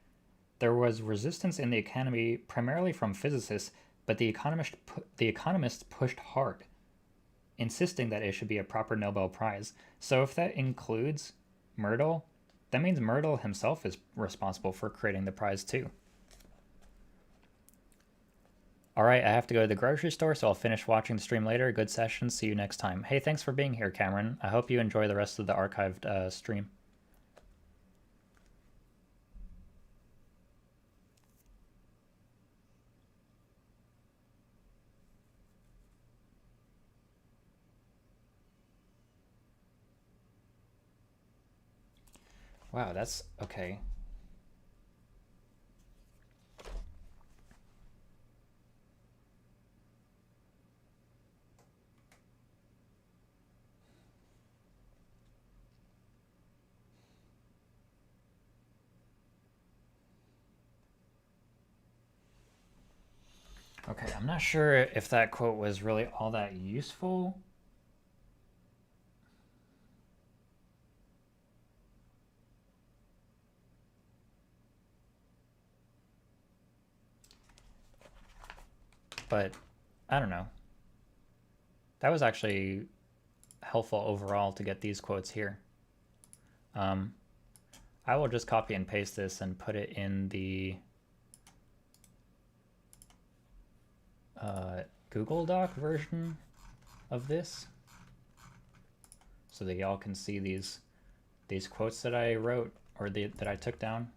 There was resistance in the Academy primarily from physicists, but the economists pushed hard, insisting that it should be a proper Nobel Prize. So if that includes Myrdal, that means Myrdal himself is responsible for creating the prize too. All right, I have to go to the grocery store, so I'll finish watching the stream later. Good session. See you next time. Hey, thanks for being here, Cameron. I hope you enjoy the rest of the archived stream. Wow, that's okay. Okay, I'm not sure if that quote was really all that useful. But I don't know. That was actually helpful overall to get these quotes here. I will just copy and paste this and put it in the Google Doc version of this so that y'all can see these quotes that I wrote or that I took down.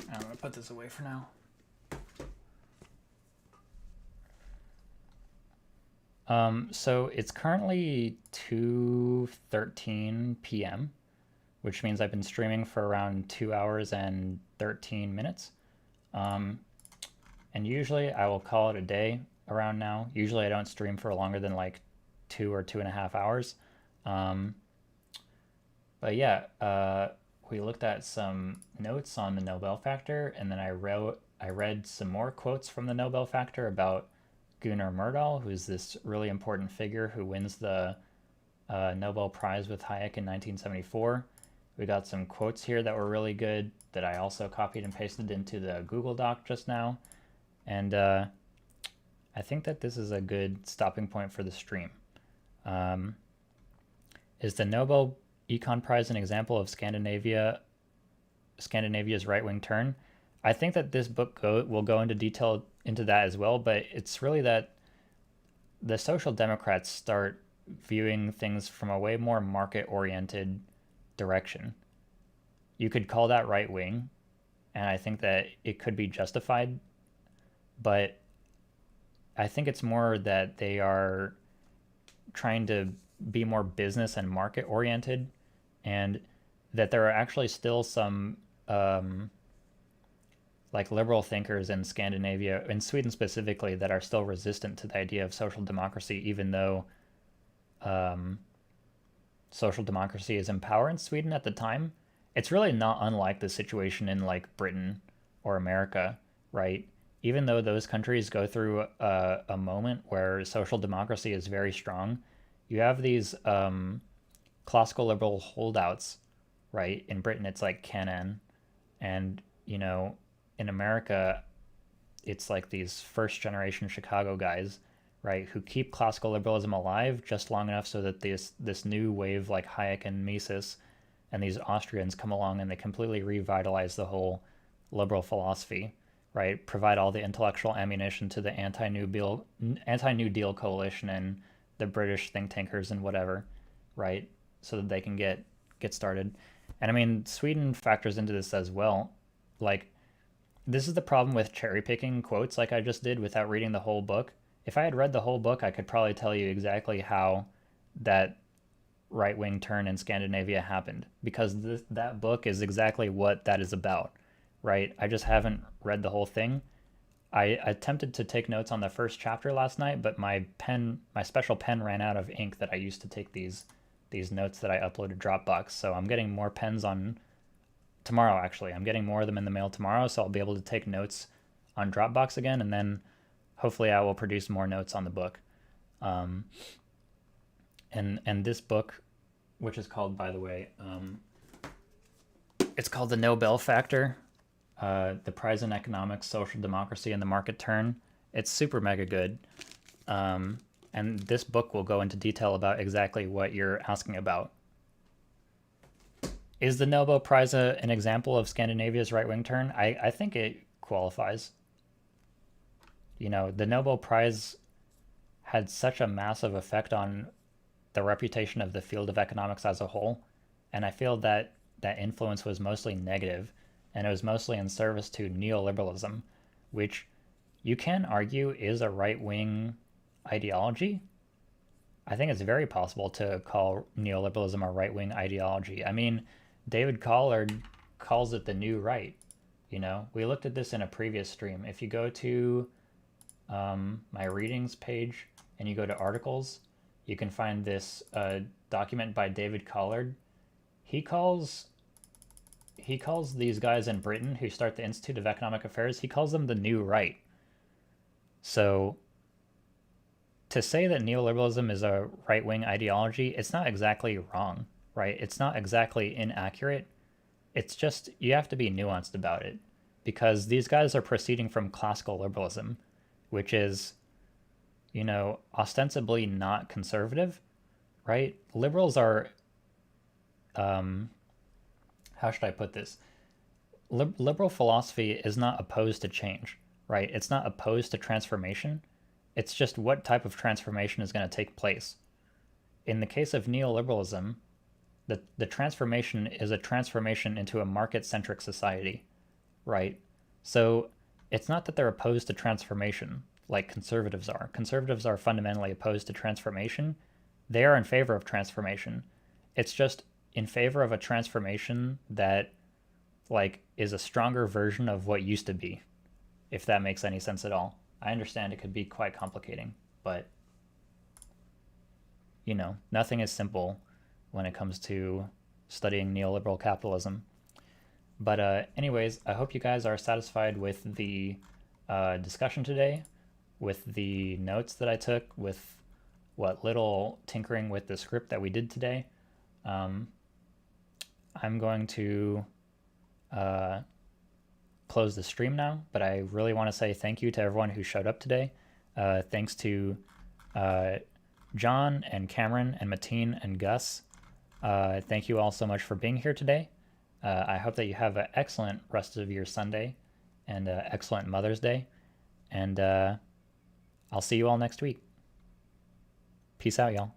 I'm gonna put this away for now. So it's currently 2:13 p.m., which means I've been streaming for around 2 hours and 13 minutes. And usually I will call it a day around now. Usually I don't stream for longer than like 2 or 2.5 hours. But yeah, we looked at some notes on the Nobel Factor, and then I read some more quotes from the Nobel Factor about Gunnar Myrdal, who's this really important figure who wins the Nobel Prize with Hayek in 1974. We got some quotes here that were really good that I also copied and pasted into the Google Doc just now. And I think that this is a good stopping point for the stream. Is the Nobel Econ Prize an example of Scandinavia's right-wing turn? I think that this book will go into detail into that as well, but it's really that the Social Democrats start viewing things from a way more market-oriented direction. You could call that right-wing, and I think that it could be justified, but I think it's more that they are trying to be more business and market-oriented, and that there are actually still some like liberal thinkers in Scandinavia, in Sweden specifically, that are still resistant to the idea of social democracy, even though social democracy is in power in Sweden at the time. It's really not unlike the situation in like Britain or America, right? Even though those countries go through a moment where social democracy is very strong, you have these classical liberal holdouts, right? In Britain, it's like Kennan, and you know, in America, it's like these first generation Chicago guys, right, who keep classical liberalism alive just long enough so that this new wave like Hayek and Mises and these Austrians come along and they completely revitalize the whole liberal philosophy, right? Provide all the intellectual ammunition to the anti-New Deal coalition and the British think tankers and whatever, right? So that they can get started. And I mean, Sweden factors into this as well. Like, this is the problem with cherry picking quotes like I just did without reading the whole book. If I had read the whole book, I could probably tell you exactly how that right-wing turn in Scandinavia happened, because that book is exactly what that is about, right? I just haven't read the whole thing. I attempted to take notes on the first chapter last night, but my special pen ran out of ink that I used to take these notes that I uploaded Dropbox. So I'm getting more pens on tomorrow, actually. I'm getting more of them in the mail tomorrow, so I'll be able to take notes on Dropbox again, and then hopefully I will produce more notes on the book. And this book, which is called, by the way, it's called The Nobel Factor, The Prize in Economics, Social Democracy, and the Market Turn. It's super mega good. And this book will go into detail about exactly what you're asking about. Is the Nobel Prize an example of Scandinavia's right-wing turn? I think it qualifies. You know, the Nobel Prize had such a massive effect on the reputation of the field of economics as a whole, and I feel that that influence was mostly negative, and it was mostly in service to neoliberalism, which you can argue is a right-wing ideology. I think it's very possible to call neoliberalism a right-wing ideology. I mean, David Collard calls it the new right. You know, we looked at this in a previous stream. If you go to my readings page and you go to articles, you can find this document by David Collard. He calls these guys in Britain who start the Institute of Economic Affairs, he calls them the new right. So to say that neoliberalism is a right-wing ideology, it's not exactly wrong, right? It's not exactly inaccurate. It's just, you have to be nuanced about it, because these guys are proceeding from classical liberalism, which is, you know, ostensibly not conservative, right? Liberals are, how should I put this? Liberal philosophy is not opposed to change, right? It's not opposed to transformation. It's just what type of transformation is going to take place. In the case of neoliberalism, the transformation is a transformation into a market-centric society, right? So it's not that they're opposed to transformation like conservatives are. Conservatives are fundamentally opposed to transformation. They are in favor of transformation. It's just in favor of a transformation that like is a stronger version of what used to be, if that makes any sense at all. I understand it could be quite complicating, but you know, nothing is simple when it comes to studying neoliberal capitalism. But anyways, I hope you guys are satisfied with the discussion today, with the notes that I took, with what little tinkering with the script that we did today. I'm going to close the stream now, but I really want to say thank you to everyone who showed up today. Thanks to John and Cameron and Mateen and Gus. Thank you all so much for being here today. I hope that you have an excellent rest of your Sunday and excellent Mother's Day. And I'll see you all next week. Peace out, y'all.